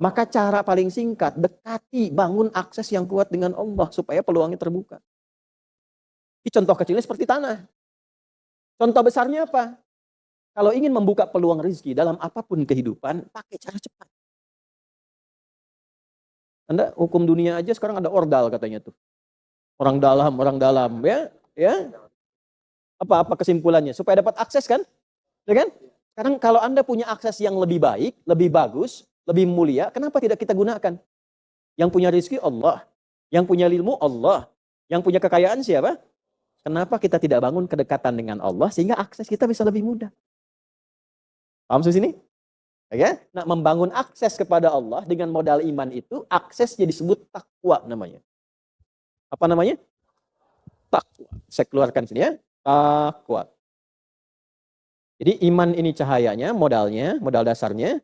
Maka cara paling singkat, dekati, bangun akses yang kuat dengan Allah supaya peluangnya terbuka. Ini contoh kecilnya seperti tanah. Contoh besarnya apa? Kalau ingin membuka peluang rizki dalam apapun kehidupan, pakai cara cepat. Anda hukum dunia aja sekarang ada ordal katanya tuh. Orang dalam, ya. Apa kesimpulannya? Supaya dapat akses kan? Ya kan? Sekarang kalau Anda punya akses yang lebih baik, lebih bagus, lebih mulia, kenapa tidak kita gunakan? Yang punya rezeki Allah, yang punya ilmu Allah, yang punya kekayaan siapa? Kenapa kita tidak bangun kedekatan dengan Allah sehingga akses kita bisa lebih mudah? Paham di sini? Ya? Nah, membangun akses kepada Allah dengan modal iman itu, aksesnya disebut takwa namanya. Apa namanya? Takwa. Saya keluarkan sini ya. Takwa. Jadi iman ini cahayanya, modalnya, modal dasarnya.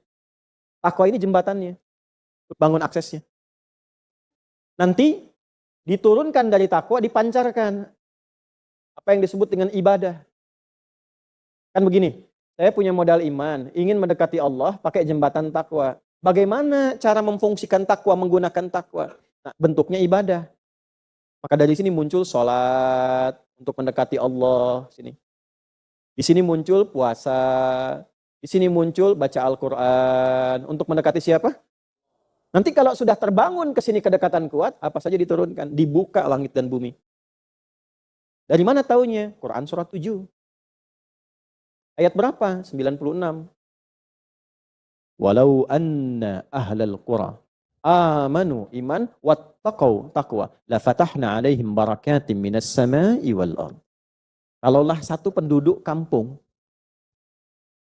Takwa ini jembatannya. Bangun aksesnya. Nanti diturunkan dari takwa, dipancarkan. Apa yang disebut dengan ibadah. Kan begini, saya punya modal iman, ingin mendekati Allah pakai jembatan takwa. Bagaimana cara memfungsikan takwa, menggunakan takwa? Nah, bentuknya ibadah. Maka dari sini muncul sholat untuk mendekati Allah. Di sini muncul puasa. Di sini muncul baca Al-Quran. Untuk mendekati siapa? Nanti kalau sudah terbangun ke sini kedekatan kuat, apa saja diturunkan? Dibuka langit dan bumi. Dari mana taunya? Quran surat 7. Ayat berapa? 96. Walau anna ahlal qura amanu iman wattaqau taqwa la fatahna alaihim barakatim minas sama'i wal ard. Kalaulah satu penduduk kampung,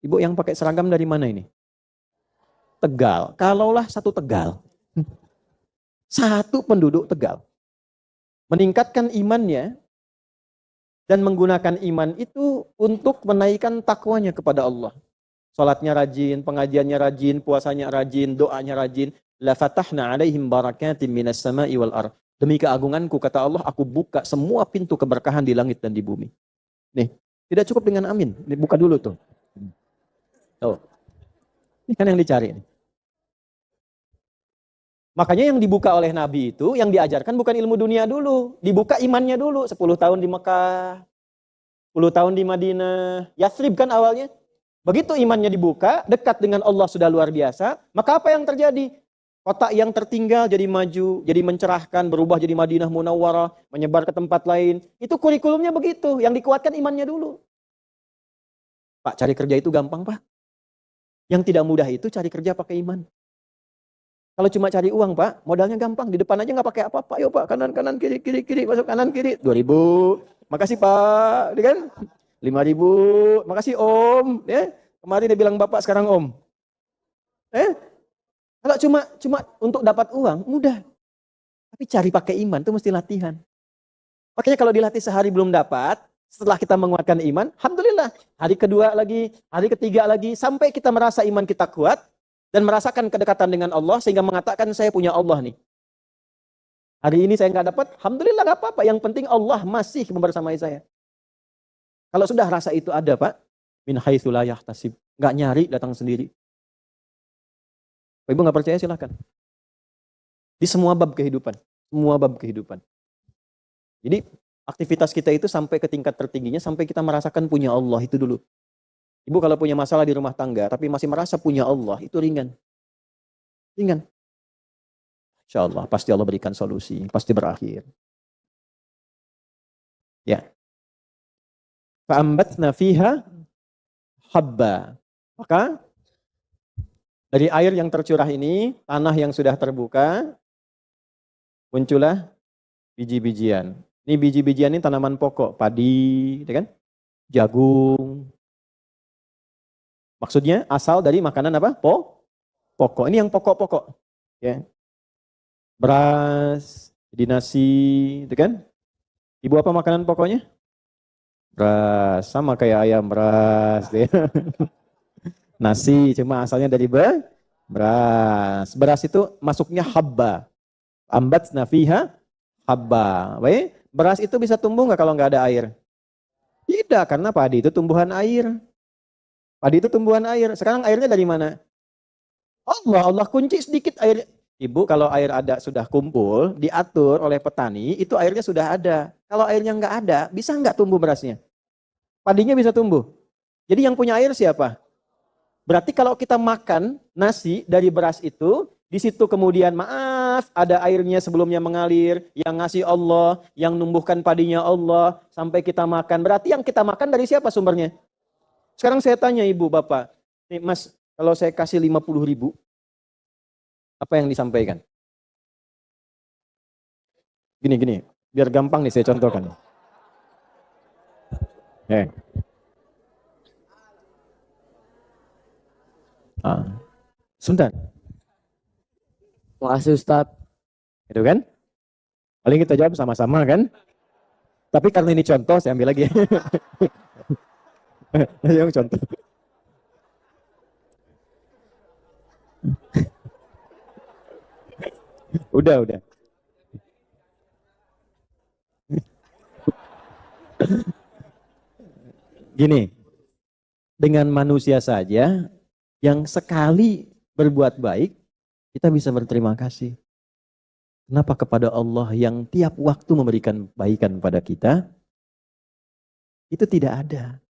ibu yang pakai seragam dari mana ini? Tegal. Kalaulah satu Tegal, satu penduduk Tegal meningkatkan imannya dan menggunakan iman itu untuk menaikkan takwanya kepada Allah. Salatnya rajin, pengajiannya rajin, puasanya rajin, doanya rajin. La fatahna alaihim barakatim minas sama'i wal ard. Demi keagunganku, kata Allah, aku buka semua pintu keberkahan di langit dan di bumi. Nih, tidak cukup dengan amin. Ini buka dulu tuh. Tuh. Ini kan yang dicari. Makanya yang dibuka oleh Nabi itu, yang diajarkan bukan ilmu dunia dulu. Dibuka imannya dulu. 10 tahun di Mekah, 10 tahun di Madinah. Yathrib kan awalnya. Begitu imannya dibuka, dekat dengan Allah sudah luar biasa. Maka apa yang terjadi? Kota yang tertinggal jadi maju, jadi mencerahkan, berubah jadi Madinah Munawwarah, menyebar ke tempat lain. Itu kurikulumnya begitu, yang dikuatkan imannya dulu. Pak, cari kerja itu gampang, Pak. Yang tidak mudah itu cari kerja pakai iman. Kalau cuma cari uang, Pak, modalnya gampang. Di depan aja nggak pakai apa-apa. Ayo, Pak, kanan, kiri, masuk kanan, kiri. 2.000. Makasih, Pak. Kan? 5.000. Makasih, Om. Ya. Kemarin dia bilang Bapak, sekarang Om. Kalau cuma untuk dapat uang, mudah. Tapi cari pakai iman itu mesti latihan. Makanya kalau dilatih sehari belum dapat, setelah kita menguatkan iman, alhamdulillah. Hari kedua lagi, hari ketiga lagi, sampai kita merasa iman kita kuat, dan merasakan kedekatan dengan Allah, sehingga mengatakan saya punya Allah nih. Hari ini saya nggak dapat, alhamdulillah nggak apa-apa. Yang penting Allah masih membersamai saya. Kalau sudah rasa itu ada, Pak, min haitsu la yahtasib, nggak nyari, datang sendiri. Ibu nggak percaya silahkan. Di semua bab kehidupan. Jadi aktivitas kita itu sampai ke tingkat tertingginya, sampai kita merasakan punya Allah itu dulu. Ibu kalau punya masalah di rumah tangga, tapi masih merasa punya Allah, itu ringan. Insya Allah, pasti Allah berikan solusi, pasti berakhir. Ya. Fa'ambatna fiha habba. Maka dari air yang tercurah ini, tanah yang sudah terbuka, muncullah biji-bijian. Ini biji-bijian ini tanaman pokok, padi, kan? Jagung. Maksudnya asal dari makanan apa? Pokok. Ini yang pokok-pokok. Ya. Beras, jadi nasi, itu kan? Ibu apa makanan pokoknya? Beras, sama kayak ayam beras. Ya. Nasi, cuma asalnya dari beras. Beras itu masuknya habba. Ambatna fiha habba. Baik, beras itu bisa tumbuh nggak kalau nggak ada air? Tidak, karena padi itu tumbuhan air. Sekarang airnya dari mana? Allah kunci sedikit air. Ibu, kalau air ada sudah kumpul, diatur oleh petani, itu airnya sudah ada. Kalau airnya nggak ada, bisa nggak tumbuh berasnya? Padinya bisa tumbuh. Jadi yang punya air siapa? Berarti kalau kita makan nasi dari beras itu, di situ kemudian maaf, ada airnya sebelumnya mengalir, yang ngasih Allah, yang numbuhkan padinya Allah, sampai kita makan. Berarti yang kita makan dari siapa sumbernya? Sekarang saya tanya ibu, bapak, nih Mas, kalau saya kasih 50.000, apa yang disampaikan? Gini, biar gampang nih saya contohkan. Sebentar. Makasih Ustaz. Itu kan? Paling kita jawab sama-sama kan? Tapi karena ini contoh, saya ambil lagi. Yang contoh. Udah. Gini, dengan manusia saja yang sekali berbuat baik, kita bisa berterima kasih. Kenapa kepada Allah yang tiap waktu memberikan kebaikan pada kita, itu tidak ada.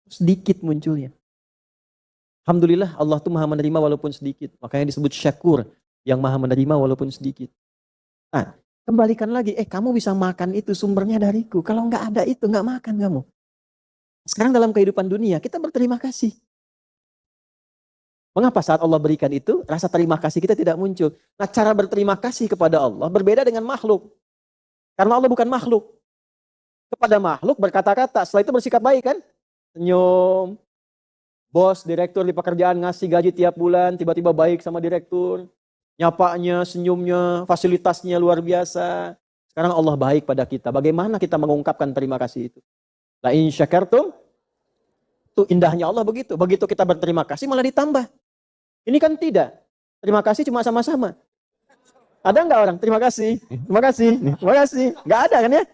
Sedikit munculnya. Alhamdulillah Allah itu maha menerima walaupun sedikit. Makanya disebut syakur, yang maha menerima walaupun sedikit. Nah, kembalikan lagi, kamu bisa makan itu sumbernya dariku. Kalau nggak ada itu, nggak makan kamu. Sekarang dalam kehidupan dunia, kita berterima kasih. Mengapa saat Allah berikan itu, rasa terima kasih kita tidak muncul? Nah, cara berterima kasih kepada Allah berbeda dengan makhluk. Karena Allah bukan makhluk. Kepada makhluk berkata-kata, setelah itu bersikap baik kan? Senyum. Bos, direktur di pekerjaan ngasih gaji tiap bulan, tiba-tiba baik sama direktur. Nyapanya, senyumnya, fasilitasnya luar biasa. Sekarang Allah baik pada kita. Bagaimana kita mengungkapkan terima kasih itu? La in syakartum, itu indahnya Allah begitu. Begitu kita berterima kasih malah ditambah. Ini kan tidak. Terima kasih cuma sama-sama. Ada nggak orang? Terima kasih. Terima kasih. Terima kasih. Nggak ada kan ya?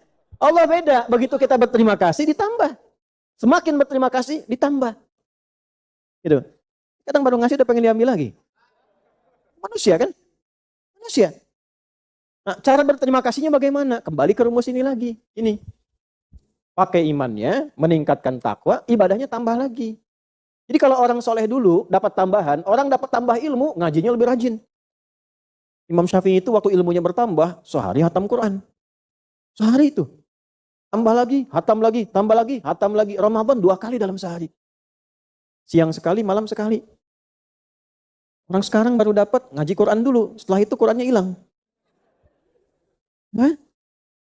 Allah beda. Begitu kita berterima kasih ditambah. Semakin berterima kasih ditambah. Gitu. Kadang baru ngasih udah pengen diambil lagi. Manusia kan? Manusia. Nah, cara berterima kasihnya bagaimana? Kembali ke rumus ini lagi. Ini. Pakai imannya, meningkatkan takwa, ibadahnya tambah lagi. Jadi kalau orang soleh dulu dapat tambahan, orang dapat tambah ilmu, ngajinya lebih rajin. Imam Syafi'i itu waktu ilmunya bertambah, sehari hatam Quran. Sehari itu. Tambah lagi, hatam lagi, tambah lagi, hatam lagi. Ramadan 2 kali dalam sehari. Siang sekali, malam sekali. Orang sekarang baru dapat ngaji Quran dulu, setelah itu Qurannya hilang.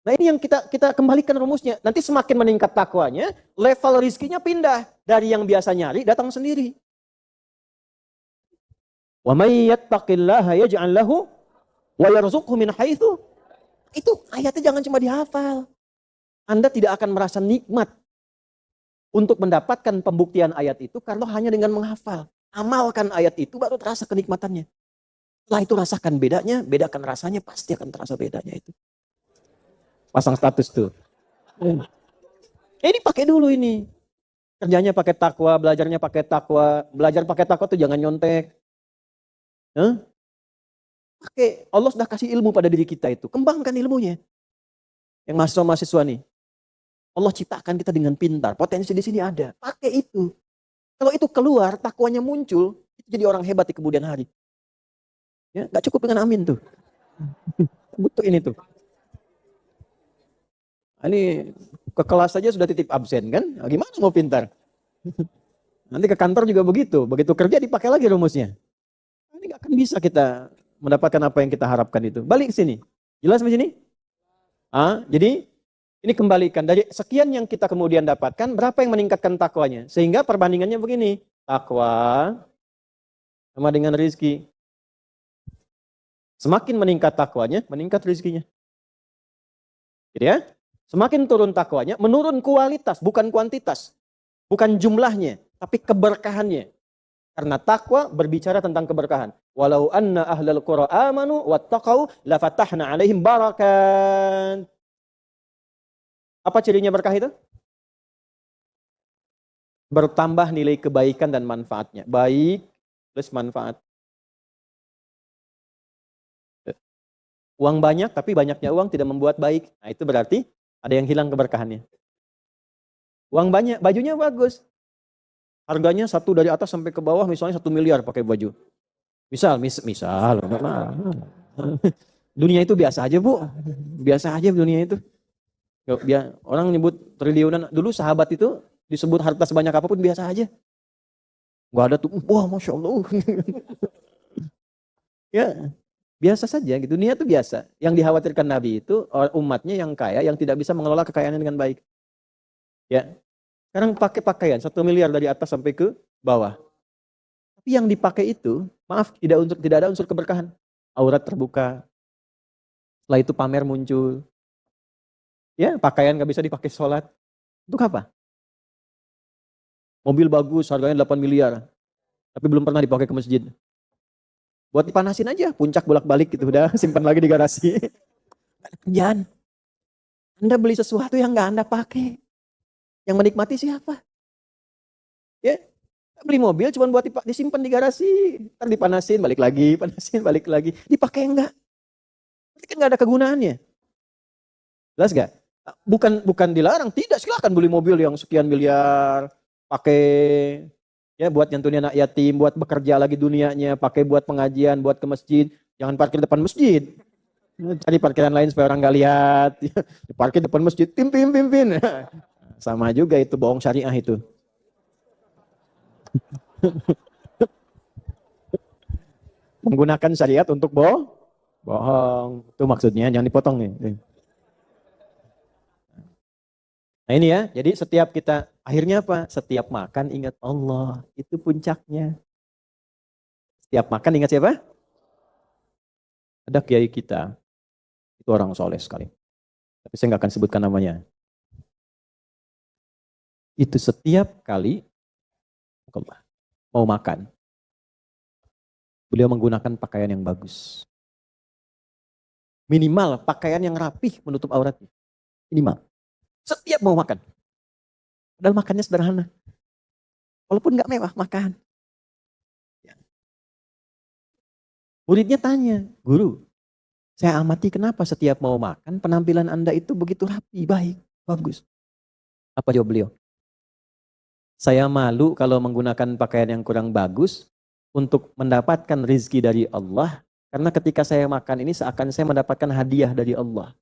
Nah ini yang kita kembalikan rumusnya. Nanti semakin meningkat takwanya, level rizkinya pindah. Dari yang biasa nyari, datang sendiri. Wa may yattaqillaha yaj'al lahu wa yarzuqhu min haitsu. Itu ayatnya jangan cuma dihafal. Anda tidak akan merasa nikmat untuk mendapatkan pembuktian ayat itu kalau hanya dengan menghafal. Amalkan ayat itu baru terasa kenikmatannya. Setelah itu rasakan bedanya, bedakan rasanya, pasti akan terasa bedanya itu. Pasang status tuh. Ini pakai dulu ini. Kerjanya pakai takwa, belajarnya pakai takwa. Belajar pakai takwa tuh jangan nyontek. Pakai, Allah sudah kasih ilmu pada diri kita itu. Kembangkan ilmunya. Yang mahasiswa-mahasiswa nih. Allah ciptakan kita dengan pintar. Potensi di sini ada. Pakai itu. Kalau itu keluar, takwanya muncul, itu jadi orang hebat di kemudian hari. Ya, nggak cukup dengan amin tuh. Butuh ini tuh. Ini ke kelas saja sudah titip absen kan? Nah, gimana mau pintar? Nanti ke kantor juga begitu. Begitu kerja dipakai lagi rumusnya. Ini nggak akan bisa kita mendapatkan apa yang kita harapkan itu. Balik ke sini. Jelas di sini? Jadi ini kembalikan. Dari sekian yang kita kemudian dapatkan, berapa yang meningkatkan takwanya? Sehingga perbandingannya begini. Takwa sama dengan rizki. Semakin meningkat takwanya, meningkat rizkinya. Gitu ya? Semakin turun takwanya, menurun kualitas, bukan kuantitas. Bukan jumlahnya, tapi keberkahannya. Karena takwa berbicara tentang keberkahan. Walau anna ahlal qura amanu wattaqau lafatahna alaihim barakat. Apa cirinya berkah itu? Bertambah nilai kebaikan dan manfaatnya. Baik plus manfaat. Uang banyak, tapi banyaknya uang tidak membuat baik. Nah itu berarti ada yang hilang keberkahannya. Uang banyak, bajunya bagus. Harganya satu dari atas sampai ke bawah, misalnya 1 miliar pakai baju. Misal. Dunia itu biasa aja bu. Biasa aja dunia itu. Orang nyebut triliunan. Dulu sahabat itu disebut harta sebanyak apapun biasa aja. Gak ada tuh, wah Masya Allah. Ya, biasa saja gitu. Dunia itu biasa. Yang dikhawatirkan Nabi itu umatnya yang kaya, yang tidak bisa mengelola kekayaannya dengan baik. Ya, sekarang pakai pakaian 1 miliar dari atas sampai ke bawah. Tapi yang dipakai itu, maaf, tidak ada unsur keberkahan. Aurat terbuka. Setelah itu pamer muncul. Ya, pakaian nggak bisa dipakai sholat. Untuk apa? Mobil bagus, harganya 8 miliar. Tapi belum pernah dipakai ke masjid. Buat dipanasin aja, puncak bolak-balik gitu, udah simpan lagi di garasi. Kerjaan. Anda beli sesuatu yang nggak Anda pakai. Yang menikmati siapa? Ya, beli mobil cuma buat disimpan di garasi. Ntar dipanasin, balik lagi, panasin, balik lagi. Dipakai enggak? Berarti kan nggak ada kegunaannya. Jelas gak? Bukan dilarang, tidak, silakan beli mobil yang sekian miliar, pakai ya buat nyantunin anak yatim, buat bekerja lagi dunianya, pakai buat pengajian, buat ke masjid. Jangan parkir depan masjid. Cari parkiran lain supaya orang nggak lihat. Parkir depan masjid, pimpin. Sama juga itu, bohong syariah itu. Menggunakan syariat untuk bohong. Itu maksudnya, jangan dipotong nih. Nah ini ya, jadi setiap kita, akhirnya apa? Setiap makan ingat Allah, itu puncaknya. Setiap makan ingat siapa? Ada kiai kita, itu orang soleh sekali. Tapi saya nggak akan sebutkan namanya. Itu setiap kali mau makan, beliau menggunakan pakaian yang bagus. Minimal pakaian yang rapih menutup auratnya. Minimal. Setiap mau makan. Padahal makannya sederhana. Walaupun nggak mewah, makan. Muridnya tanya, guru, saya amati kenapa setiap mau makan, penampilan Anda itu begitu rapi, baik, bagus. Apa jawab beliau? Saya malu kalau menggunakan pakaian yang kurang bagus untuk mendapatkan rizki dari Allah. Karena ketika saya makan ini seakan saya mendapatkan hadiah dari Allah.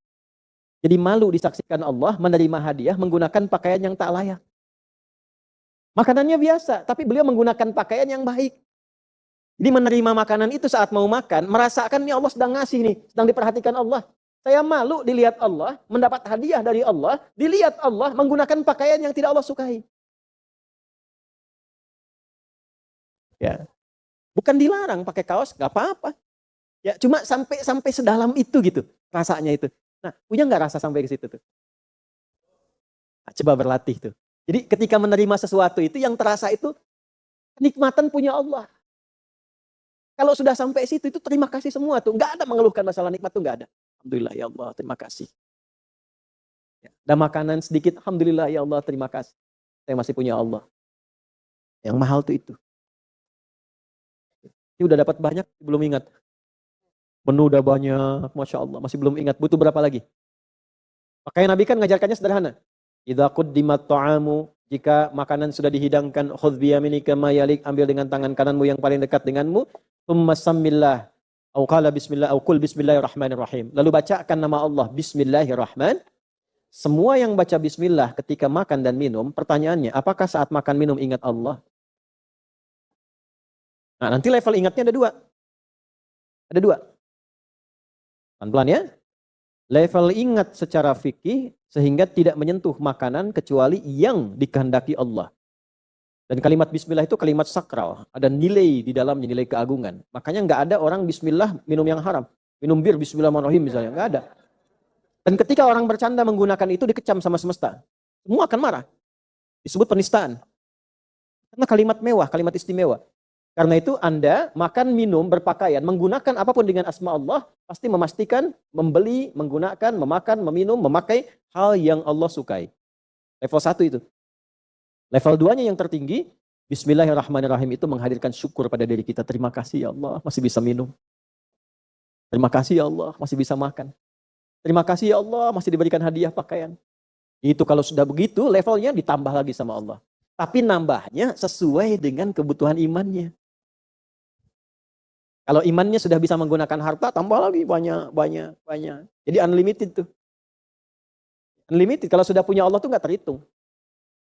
Jadi malu disaksikan Allah menerima hadiah menggunakan pakaian yang tak layak. Makanannya biasa, tapi beliau menggunakan pakaian yang baik. Jadi menerima makanan itu saat mau makan, merasakan nih Allah sedang ngasih nih, sedang diperhatikan Allah. Saya malu dilihat Allah, mendapat hadiah dari Allah, dilihat Allah menggunakan pakaian yang tidak Allah sukai. Ya, bukan dilarang pakai kaos, nggak apa-apa. Ya, cuma sampai sedalam itu gitu, rasanya itu. Nah, punya nggak rasa sampai ke situ tuh? Nah, coba berlatih tuh. Jadi ketika menerima sesuatu itu yang terasa itu kenikmatan punya Allah. Kalau sudah sampai situ itu terima kasih semua tuh. Nggak ada mengeluhkan masalah nikmat tuh nggak ada. Alhamdulillah ya Allah, terima kasih. Ya, ada makanan sedikit, alhamdulillah ya Allah, terima kasih. Saya masih punya Allah. Yang mahal tuh itu. Ini udah dapat banyak, belum ingat. Menu udah banyak, Masya Allah, masih belum ingat. Butuh berapa lagi? Makanya Nabi kan ngajarkannya sederhana. Idza quddimat ta'amu, jika makanan sudah dihidangkan, khudh biyaminika ma yalik, ambil dengan tangan kananmu yang paling dekat denganmu, tsumma sammillah, au qala bismillah, au qul bismillahirrahmanirrahim. Lalu bacakan nama Allah, bismillahirrahmanirrahim. Semua yang baca bismillah ketika makan dan minum, pertanyaannya, apakah saat makan minum ingat Allah? Nah, nanti level ingatnya ada dua. Ada dua. Pelan-pelan ya. Level ingat secara fikih sehingga tidak menyentuh makanan kecuali yang dikehendaki Allah. Dan kalimat bismillah itu kalimat sakral. Ada nilai di dalamnya, nilai keagungan. Makanya nggak ada orang bismillah minum yang haram. Minum bir bismillahirrahmanirrahim misalnya. Nggak ada. Dan ketika orang bercanda menggunakan itu dikecam sama semesta. Semua akan marah. Disebut penistaan. Karena kalimat mewah, kalimat istimewa. Karena itu Anda makan, minum, berpakaian, menggunakan apapun dengan asma Allah, pasti memastikan membeli, menggunakan, memakan, meminum, memakai hal yang Allah sukai. Level 1 itu. Level 2-nya yang tertinggi, Bismillahirrahmanirrahim itu menghadirkan syukur pada diri kita. Terima kasih ya Allah, masih bisa minum. Terima kasih ya Allah, masih bisa makan. Terima kasih ya Allah, masih diberikan hadiah pakaian. Itu kalau sudah begitu, levelnya ditambah lagi sama Allah. Tapi nambahnya sesuai dengan kebutuhan imannya. Kalau imannya sudah bisa menggunakan harta, tambah lagi banyak. Jadi unlimited tuh. Unlimited, kalau sudah punya Allah tuh nggak terhitung.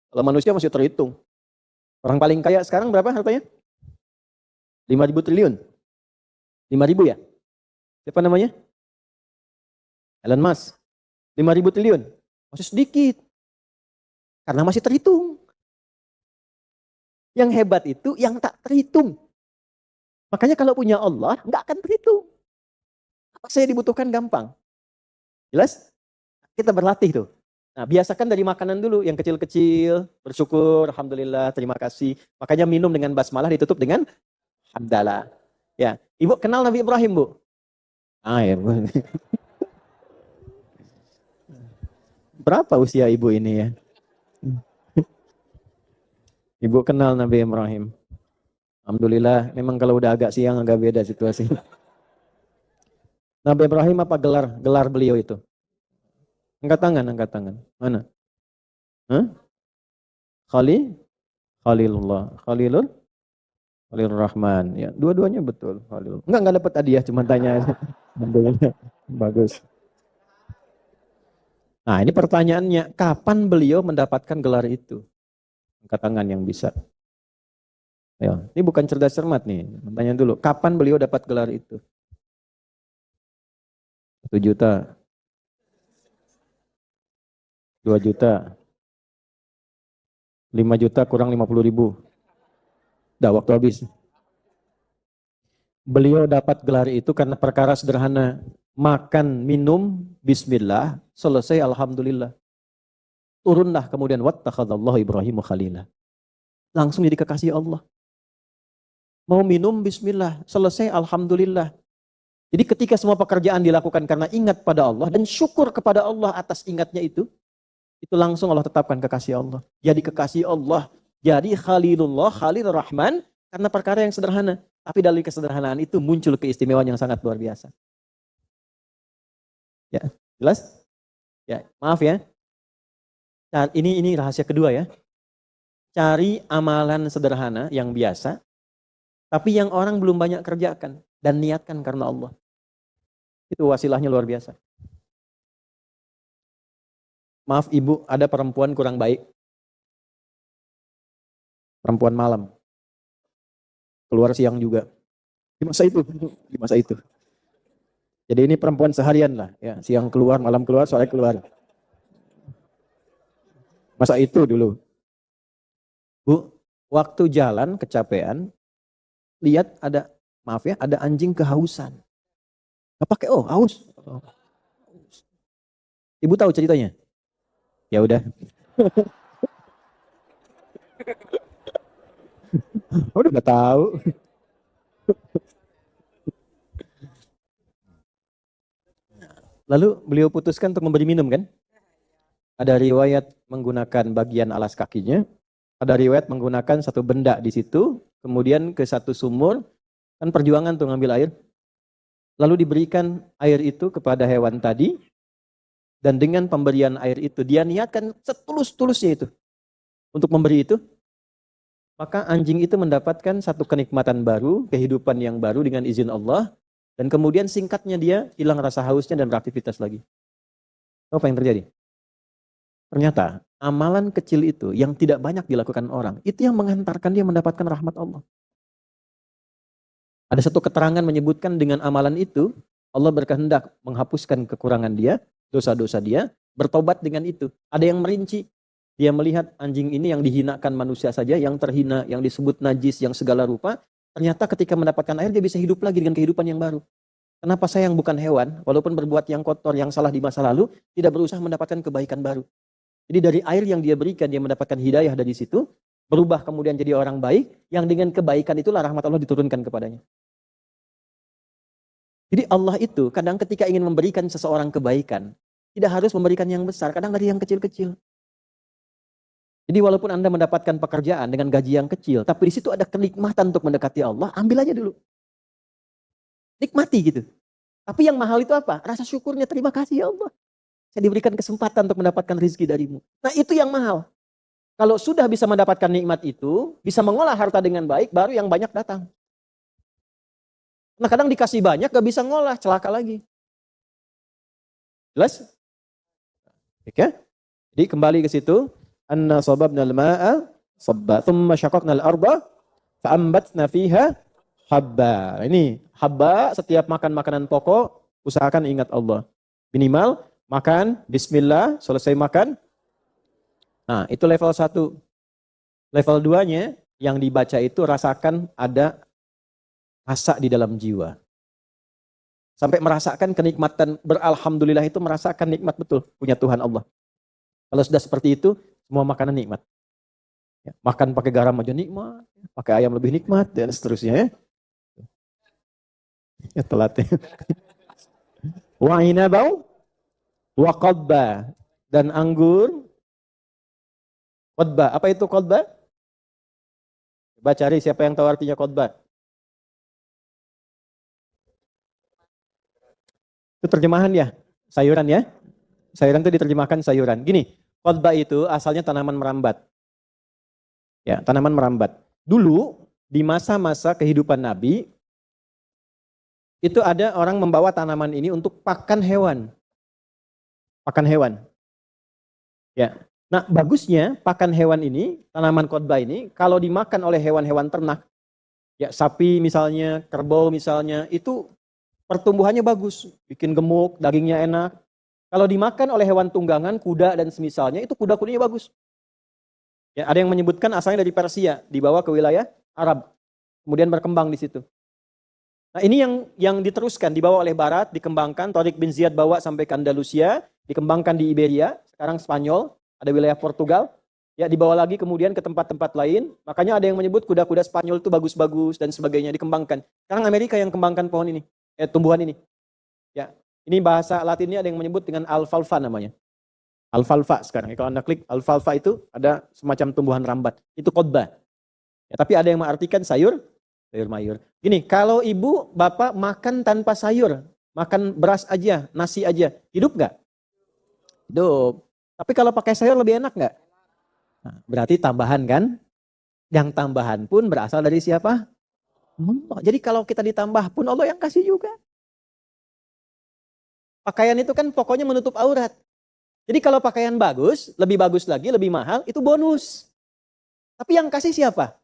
Kalau manusia masih terhitung. Orang paling kaya sekarang berapa hartanya? 5.000 triliun. 5.000 ya? Siapa namanya? Elon Musk. 5.000 triliun. Masih sedikit. Karena masih terhitung. Yang hebat itu yang tak terhitung. Makanya kalau punya Allah, nggak akan terhitung. Apa saya dibutuhkan gampang. Jelas? Kita berlatih tuh. Nah, biasakan dari makanan dulu, yang kecil-kecil, bersyukur, alhamdulillah, terima kasih. Makanya minum dengan basmalah ditutup dengan hamdalah. Ya, Ibu kenal Nabi Ibrahim, Bu? Ah, ya, Bu. Berapa usia Ibu ini ya? Ibu kenal Nabi Ibrahim. Alhamdulillah, memang kalau udah agak siang agak beda situasi. Nabi Ibrahim apa gelar beliau itu? Angkat tangan. Mana? Hah? Khalilullah. Khalilur Rahman. Ya, dua-duanya betul. Khalil. Enggak dapat hadiah, cuma tanya. Bagus. Nah, ini pertanyaannya, kapan beliau mendapatkan gelar itu? Angkat tangan yang bisa. Ya, ini bukan cerdas cermat nih. Tanya dulu, kapan beliau dapat gelar itu? 1 juta, 2 juta, 5 juta kurang 50.000. Dah waktu habis. Beliau dapat gelar itu karena perkara sederhana. Makan, minum, bismillah, selesai alhamdulillah. Turunlah kemudian wattakhadallahu Ibrahim khalila. Langsung jadi kekasih Allah. Mau minum, bismillah, selesai alhamdulillah. Jadi ketika semua pekerjaan dilakukan karena ingat pada Allah dan syukur kepada Allah atas ingatnya itu langsung Allah tetapkan kekasih Allah. Jadi kekasih Allah, jadi Khalilullah, Khalil Rahman, karena perkara yang sederhana. Tapi dari kesederhanaan itu muncul keistimewaan yang sangat luar biasa. Ya, jelas? Ya, maaf ya. Ini rahasia kedua ya. Cari amalan sederhana yang biasa, tapi yang orang belum banyak kerjakan dan niatkan karena Allah. Itu wasilahnya luar biasa. Maaf ibu, ada perempuan kurang baik. Perempuan malam. Keluar siang juga. Di masa itu. Jadi ini perempuan seharian lah. Ya, siang keluar, malam keluar, sore keluar. Masa itu dulu. Bu, waktu jalan kecapean, lihat ada, maaf ya, ada anjing kehausan. Gak pakai, oh haus. Ibu tahu ceritanya? Ya udah. Udah gak tahu. Lalu beliau putuskan untuk memberi minum kan? Ada riwayat menggunakan bagian alas kakinya, ada riwayat menggunakan satu benda di situ, kemudian ke satu sumur, kan perjuangan tuh ngambil air. Lalu diberikan air itu kepada hewan tadi, dan dengan pemberian air itu, dia niatkan setulus-tulusnya itu untuk memberi itu, maka anjing itu mendapatkan satu kenikmatan baru, kehidupan yang baru dengan izin Allah, dan kemudian singkatnya dia hilang rasa hausnya dan beraktivitas lagi. Apa yang terjadi? Ternyata amalan kecil itu yang tidak banyak dilakukan orang, itu yang menghantarkan dia mendapatkan rahmat Allah. Ada satu keterangan menyebutkan dengan amalan itu, Allah berkehendak menghapuskan kekurangan dia, dosa-dosa dia, bertobat dengan itu. Ada yang merinci, dia melihat anjing ini yang dihinakan manusia saja, yang terhina, yang disebut najis, yang segala rupa, ternyata ketika mendapatkan air dia bisa hidup lagi dengan kehidupan yang baru. Kenapa saya yang bukan hewan, walaupun berbuat yang kotor, yang salah di masa lalu, tidak berusaha mendapatkan kebaikan baru. Jadi dari air yang dia berikan, dia mendapatkan hidayah dari situ, berubah kemudian jadi orang baik, yang dengan kebaikan itulah rahmat Allah diturunkan kepadanya. Jadi Allah itu kadang ketika ingin memberikan seseorang kebaikan, tidak harus memberikan yang besar, kadang dari yang kecil-kecil. Jadi walaupun Anda mendapatkan pekerjaan dengan gaji yang kecil, tapi di situ ada kenikmatan untuk mendekati Allah, ambil aja dulu. Nikmati gitu. Tapi yang mahal itu apa? Rasa syukurnya, terima kasih ya Allah. Saya diberikan kesempatan untuk mendapatkan rezeki darimu. Nah itu yang mahal. Kalau sudah bisa mendapatkan nikmat itu, bisa mengolah harta dengan baik, baru yang banyak datang. Nah kadang dikasih banyak, gak bisa ngolah, celaka lagi. Jelas? Oke? Jadi kembali ke situ. Anna sababna al-ma'a sabba, thumma syaqaqna al-arda, fa'ambatna fiha habba. Ini habba, setiap makan makanan pokok, usahakan ingat Allah. Minimal, makan, bismillah, selesai makan. Nah, itu level 1. Level 2-nya, yang dibaca itu rasakan ada rasa di dalam jiwa. Sampai merasakan kenikmatan, beralhamdulillah itu merasakan nikmat betul, punya Tuhan Allah. Kalau sudah seperti itu, semua makanan nikmat. Ya, makan pakai garam aja nikmat, pakai ayam lebih nikmat, dan seterusnya ya. Ya telat ya. Wa inabau wa qadba, dan anggur. Qadba, apa itu qadba? Coba cari siapa yang tahu artinya qadba. Itu terjemahan ya, sayuran ya. Sayuran itu diterjemahkan sayuran. Gini, qadba itu asalnya tanaman merambat. Ya, tanaman merambat. Dulu di masa-masa kehidupan Nabi, itu ada orang membawa tanaman ini untuk pakan hewan. Pakan hewan. Ya. Nah, bagusnya pakan hewan ini, tanaman qadba ini, kalau dimakan oleh hewan-hewan ternak, Ya, sapi misalnya, kerbau misalnya, itu pertumbuhannya bagus, bikin gemuk, dagingnya enak. Kalau dimakan oleh hewan tunggangan, kuda dan semisalnya, itu kuda-kudanya bagus. Ya, ada yang menyebutkan asalnya dari Persia, dibawa ke wilayah Arab, kemudian berkembang di situ. Nah, ini yang diteruskan, dibawa oleh Barat, dikembangkan. Tariq bin Ziyad bawa sampai ke Andalusia, dikembangkan di Iberia, sekarang Spanyol, ada wilayah Portugal. Ya, dibawa lagi kemudian ke tempat-tempat lain. Makanya ada yang menyebut kuda-kuda Spanyol itu bagus-bagus dan sebagainya, dikembangkan. Sekarang Amerika yang kembangkan pohon ini, tumbuhan ini. Ya, ini bahasa Latinnya ada yang menyebut dengan alfalfa namanya. Alfalfa sekarang. Kalau Anda klik alfalfa itu ada semacam tumbuhan rambat. Itu khotbah. Ya, tapi ada yang mengartikan sayur mayur. Gini, kalau ibu, bapak makan tanpa sayur, makan beras aja, nasi aja, hidup nggak? Hidup. Tapi kalau pakai sayur lebih enak nggak? Nah, berarti tambahan kan? Yang tambahan pun berasal dari siapa? Allah. Jadi kalau kita ditambah pun Allah yang kasih juga. Pakaian itu kan pokoknya menutup aurat. Jadi kalau pakaian bagus, lebih bagus lagi, lebih mahal, itu bonus. Tapi yang kasih siapa?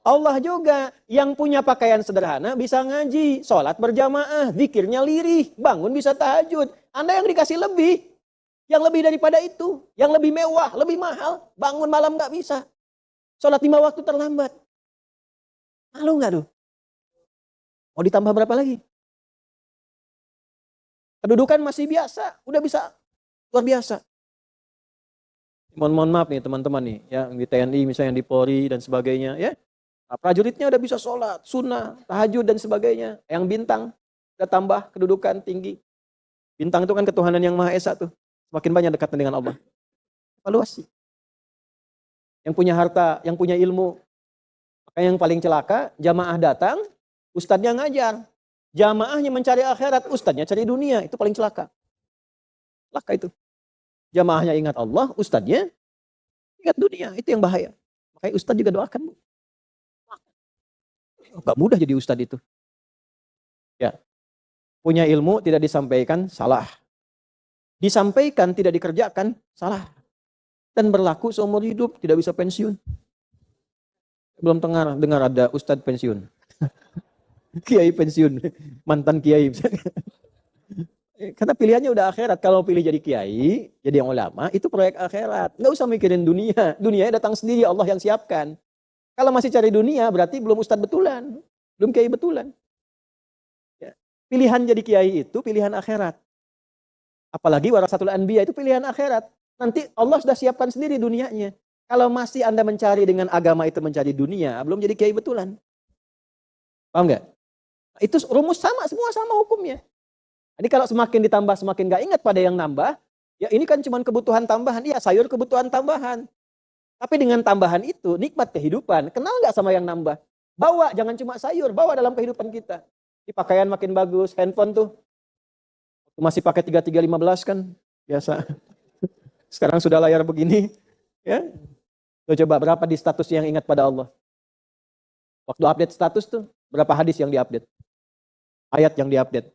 Allah juga. Yang punya pakaian sederhana bisa ngaji, sholat berjamaah, zikirnya lirih, bangun bisa tahajud. Anda yang dikasih lebih, yang lebih daripada itu, yang lebih mewah, lebih mahal, bangun malam nggak bisa. Sholat 5 waktu terlambat. Malu nggak tuh? Mau ditambah berapa lagi? Kedudukan masih biasa, udah bisa luar biasa. Mohon maaf nih teman-teman nih, ya, yang di TNI misalnya, yang di Polri dan sebagainya, ya. Nah, prajuritnya udah bisa sholat, sunnah, tahajud dan sebagainya. Yang bintang udah tambah kedudukan tinggi. Bintang itu kan ketuhanan yang Maha Esa tuh. Semakin banyak dekatnya dengan Allah. Evaluasi. Yang punya harta, yang punya ilmu. Makanya yang paling celaka, jamaah datang, ustadznya ngajar. Jamaahnya mencari akhirat, ustadznya cari dunia. Itu paling celaka. Celaka itu. Jamaahnya ingat Allah, ustadznya ingat dunia. Itu yang bahaya. Makanya ustadz juga doakan. Gak mudah jadi ustadz itu. Ya, punya ilmu tidak disampaikan, salah. Disampaikan tidak dikerjakan, salah. Dan berlaku seumur hidup, tidak bisa pensiun. Belum dengar ada ustadz pensiun. Kiai pensiun, mantan kiai. Karena pilihannya udah akhirat. Kalau pilih jadi kiai, jadi yang ulama, itu proyek akhirat. Nggak usah mikirin dunia. Dunianya datang sendiri, Allah yang siapkan. Kalau masih cari dunia, berarti belum ustadz betulan. Belum kiai betulan. Ya. Pilihan jadi kiai itu pilihan akhirat. Apalagi warasatul anbiya itu pilihan akhirat. Nanti Allah sudah siapkan sendiri dunianya. Kalau masih Anda mencari dengan agama itu mencari dunia, belum jadi kiai betulan. Paham nggak? Itu rumus sama, semua sama hukumnya. Jadi kalau semakin ditambah semakin nggak ingat pada yang nambah, ya ini kan cuma kebutuhan tambahan. Iya, sayur kebutuhan tambahan. Tapi dengan tambahan itu, nikmat kehidupan. Kenal nggak sama yang nambah? Bawa, jangan cuma sayur, bawa dalam kehidupan kita. Di pakaian makin bagus, handphone tuh. Masih pakai 3315 kan, biasa. Sekarang sudah layar begini. Ya. Tuh, coba berapa di status yang ingat pada Allah? Waktu update status tuh, berapa hadis yang diupdate? Ayat yang diupdate?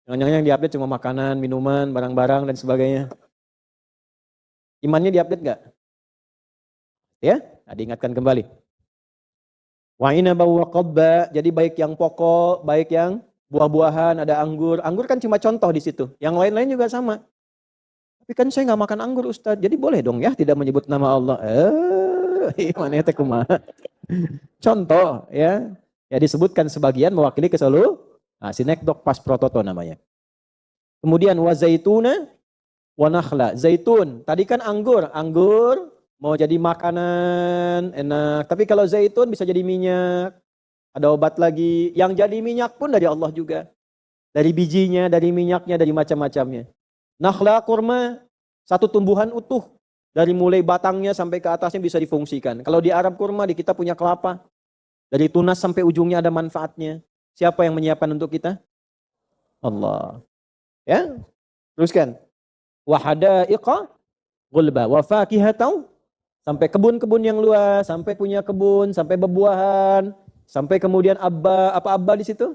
Jangan-jangan yang diupdate cuma makanan, minuman, barang-barang, dan sebagainya. Imannya diupdate nggak? Ya, nah, diingatkan kembali. Wa inaba wa qadba, jadi baik yang pokok, baik yang buah-buahan, ada anggur. Anggur kan cuma contoh di situ. Yang lain-lain juga sama. Tapi kan saya nggak makan anggur, Ustaz. Jadi boleh dong ya tidak menyebut nama Allah. Mana teh kumaha? Contoh ya. Ya disebutkan sebagian mewakili ke seluruh. Nah, sinekdok pas prototo namanya. Kemudian wa zaituna wa nakhla. Zaitun, tadi kan anggur. Anggur mau jadi makanan, enak. Tapi kalau zaitun bisa jadi minyak. Ada obat lagi. Yang jadi minyak pun dari Allah juga. Dari bijinya, dari minyaknya, dari macam-macamnya. Nakhla kurma, satu tumbuhan utuh. Dari mulai batangnya sampai ke atasnya bisa difungsikan. Kalau di Arab kurma, di kita punya kelapa. Dari tunas sampai ujungnya ada manfaatnya. Siapa yang menyiapkan untuk kita? Allah. Ya, teruskan. Wahadaiqa gulba wa fakihatau, sampai kebun-kebun yang luas, sampai punya kebun, sampai bebuahan, sampai kemudian apa abba di situ?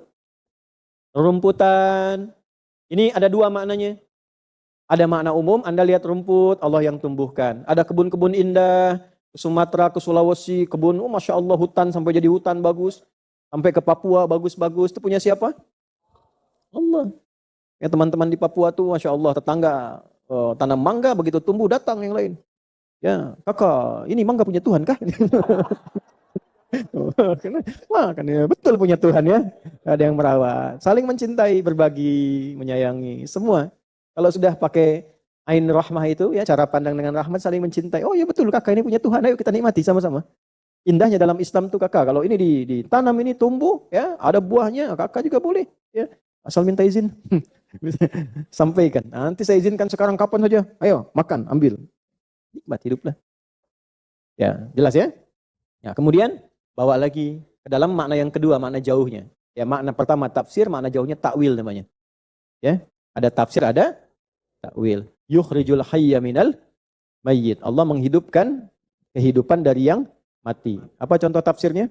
Rumputan. Ini ada dua maknanya. Ada makna umum, Anda lihat rumput, Allah yang tumbuhkan. Ada kebun-kebun indah, ke Sumatera, ke Sulawesi, kebun, oh Masya Allah hutan sampai jadi hutan bagus. Sampai ke Papua bagus-bagus, itu punya siapa? Allah. Ya teman-teman di Papua tuh Masya Allah tetangga tanam mangga begitu tumbuh datang yang lain. Ya kakak ini mangga punya Tuhan kah? Wah kan ya, betul punya Tuhan ya. Ada yang merawat, saling mencintai, berbagi, menyayangi semua. Kalau sudah pakai ain rahmah itu ya cara pandang dengan rahmat saling mencintai. Oh ya betul kakak ini punya Tuhan, ayo kita nikmati sama-sama. Indahnya dalam Islam tuh kakak, kalau ini ditanam ini tumbuh ya, ada buahnya, kakak juga boleh ya. Asal minta izin. Sampaikan. Nanti saya izinkan sekarang kapan saja. Ayo makan, ambil. Nikmat hiduplah. Ya, jelas ya? Ya, kemudian bawa lagi ke dalam makna yang kedua, makna jauhnya. Ya, makna pertama tafsir, makna jauhnya takwil namanya. Ya, ada tafsir, ada takwil. Yukhrijul hayya minal mayyit. Allah menghidupkan kehidupan dari yang mati. Apa contoh tafsirnya?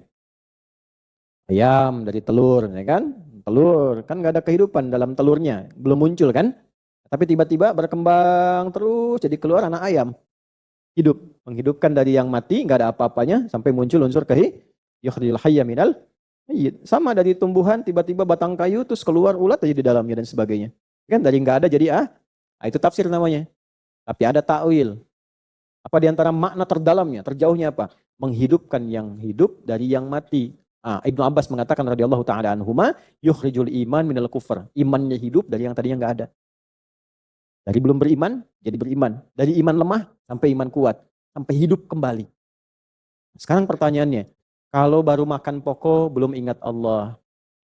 Ayam dari telur, ya kan? Telur, kan nggak ada kehidupan dalam telurnya, belum muncul kan? Tapi tiba-tiba berkembang terus, jadi keluar anak ayam. Hidup, menghidupkan dari yang mati, nggak ada apa-apanya, sampai muncul unsur yukhrijul hayya minal mayyit. Sama dari tumbuhan, tiba-tiba batang kayu, terus keluar ulat aja di dalamnya dan sebagainya. Kan dari nggak ada jadi itu tafsir namanya. Tapi ada takwil. Apa di antara makna terdalamnya, terjauhnya apa? Menghidupkan yang hidup dari yang mati. Ibnu Abbas mengatakan radhiyallahu taala anhuma, yukhrijul iman minal kufur. Imannya hidup dari yang tadinya enggak ada. Dari belum beriman jadi beriman. Dari iman lemah sampai iman kuat, sampai hidup kembali. Sekarang pertanyaannya, kalau baru makan pokok belum ingat Allah,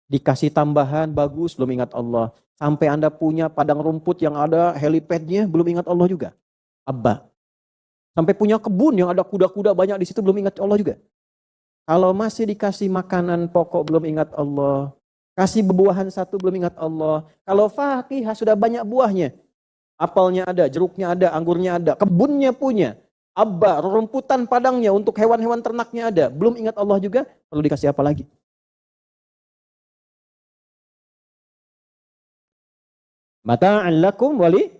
dikasih tambahan bagus belum ingat Allah, sampai Anda punya padang rumput yang ada helipadnya belum ingat Allah juga. Abba. Sampai punya kebun yang ada kuda-kuda banyak di situ belum ingat Allah juga. Kalau masih dikasih makanan pokok belum ingat Allah, kasih buah-buahan satu belum ingat Allah. Kalau fakihah sudah banyak buahnya, apelnya ada, jeruknya ada, anggurnya ada, kebunnya punya, abba, rumputan padangnya untuk hewan-hewan ternaknya ada, belum ingat Allah juga, perlu dikasih apa lagi? Mata'an lakum wali.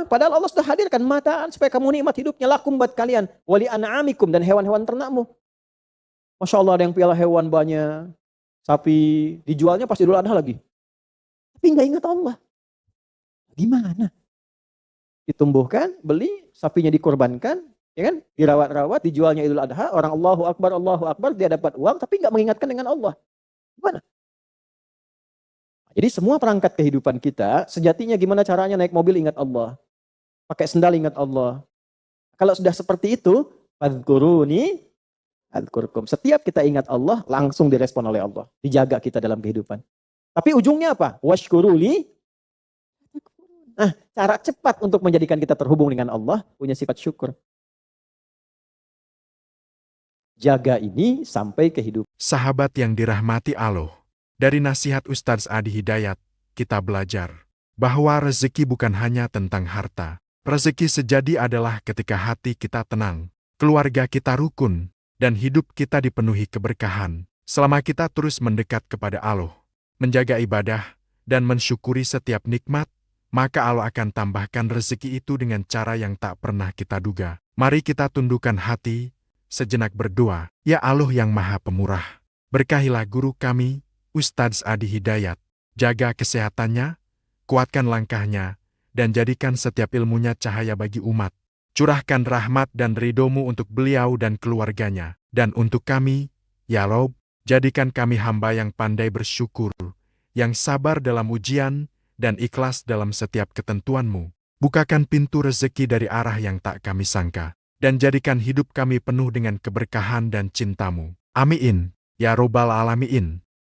Padahal Allah sudah hadirkan mata'an supaya kamu nikmat hidupnya lakum buat kalian, wali an'amikum dan hewan-hewan ternakmu. Masya Allah ada yang piala hewan banyak. Sapi dijualnya pas Idul Adha lagi. Tapi nggak ingat Allah. Gimana? Ditumbuhkan, beli, sapinya dikorbankan, ya kan? Dirawat-rawat, dijualnya Idul Adha, orang Allahu Akbar, dia dapat uang, tapi nggak mengingatkan dengan Allah. Gimana? Jadi semua perangkat kehidupan kita, sejatinya gimana caranya naik mobil ingat Allah. Pakai sendal ingat Allah. Kalau sudah seperti itu, fadhkuruni adkurkum. Setiap kita ingat Allah, langsung direspon oleh Allah. Dijaga kita dalam kehidupan. Tapi ujungnya apa? Washkuruli. Nah, cara cepat untuk menjadikan kita terhubung dengan Allah, punya sifat syukur. Jaga ini sampai kehidupan. Sahabat yang dirahmati Allah, dari nasihat Ustadz Adi Hidayat, kita belajar bahwa rezeki bukan hanya tentang harta. Rezeki sejati adalah ketika hati kita tenang, keluarga kita rukun, dan hidup kita dipenuhi keberkahan. Selama kita terus mendekat kepada Allah, menjaga ibadah, dan mensyukuri setiap nikmat, maka Allah akan tambahkan rezeki itu dengan cara yang tak pernah kita duga. Mari kita tundukkan hati, sejenak berdoa, ya Allah yang Maha Pemurah. Berkahilah guru kami, Ustadz Adi Hidayat. Jaga kesehatannya, kuatkan langkahnya, dan jadikan setiap ilmunya cahaya bagi umat. Curahkan rahmat dan ridho-Mu untuk beliau dan keluarganya. Dan untuk kami, ya Rob, jadikan kami hamba yang pandai bersyukur, yang sabar dalam ujian, dan ikhlas dalam setiap ketentuan-Mu. Bukakan pintu rezeki dari arah yang tak kami sangka, dan jadikan hidup kami penuh dengan keberkahan dan cinta-Mu. Amin. Ya Robbal Alamin.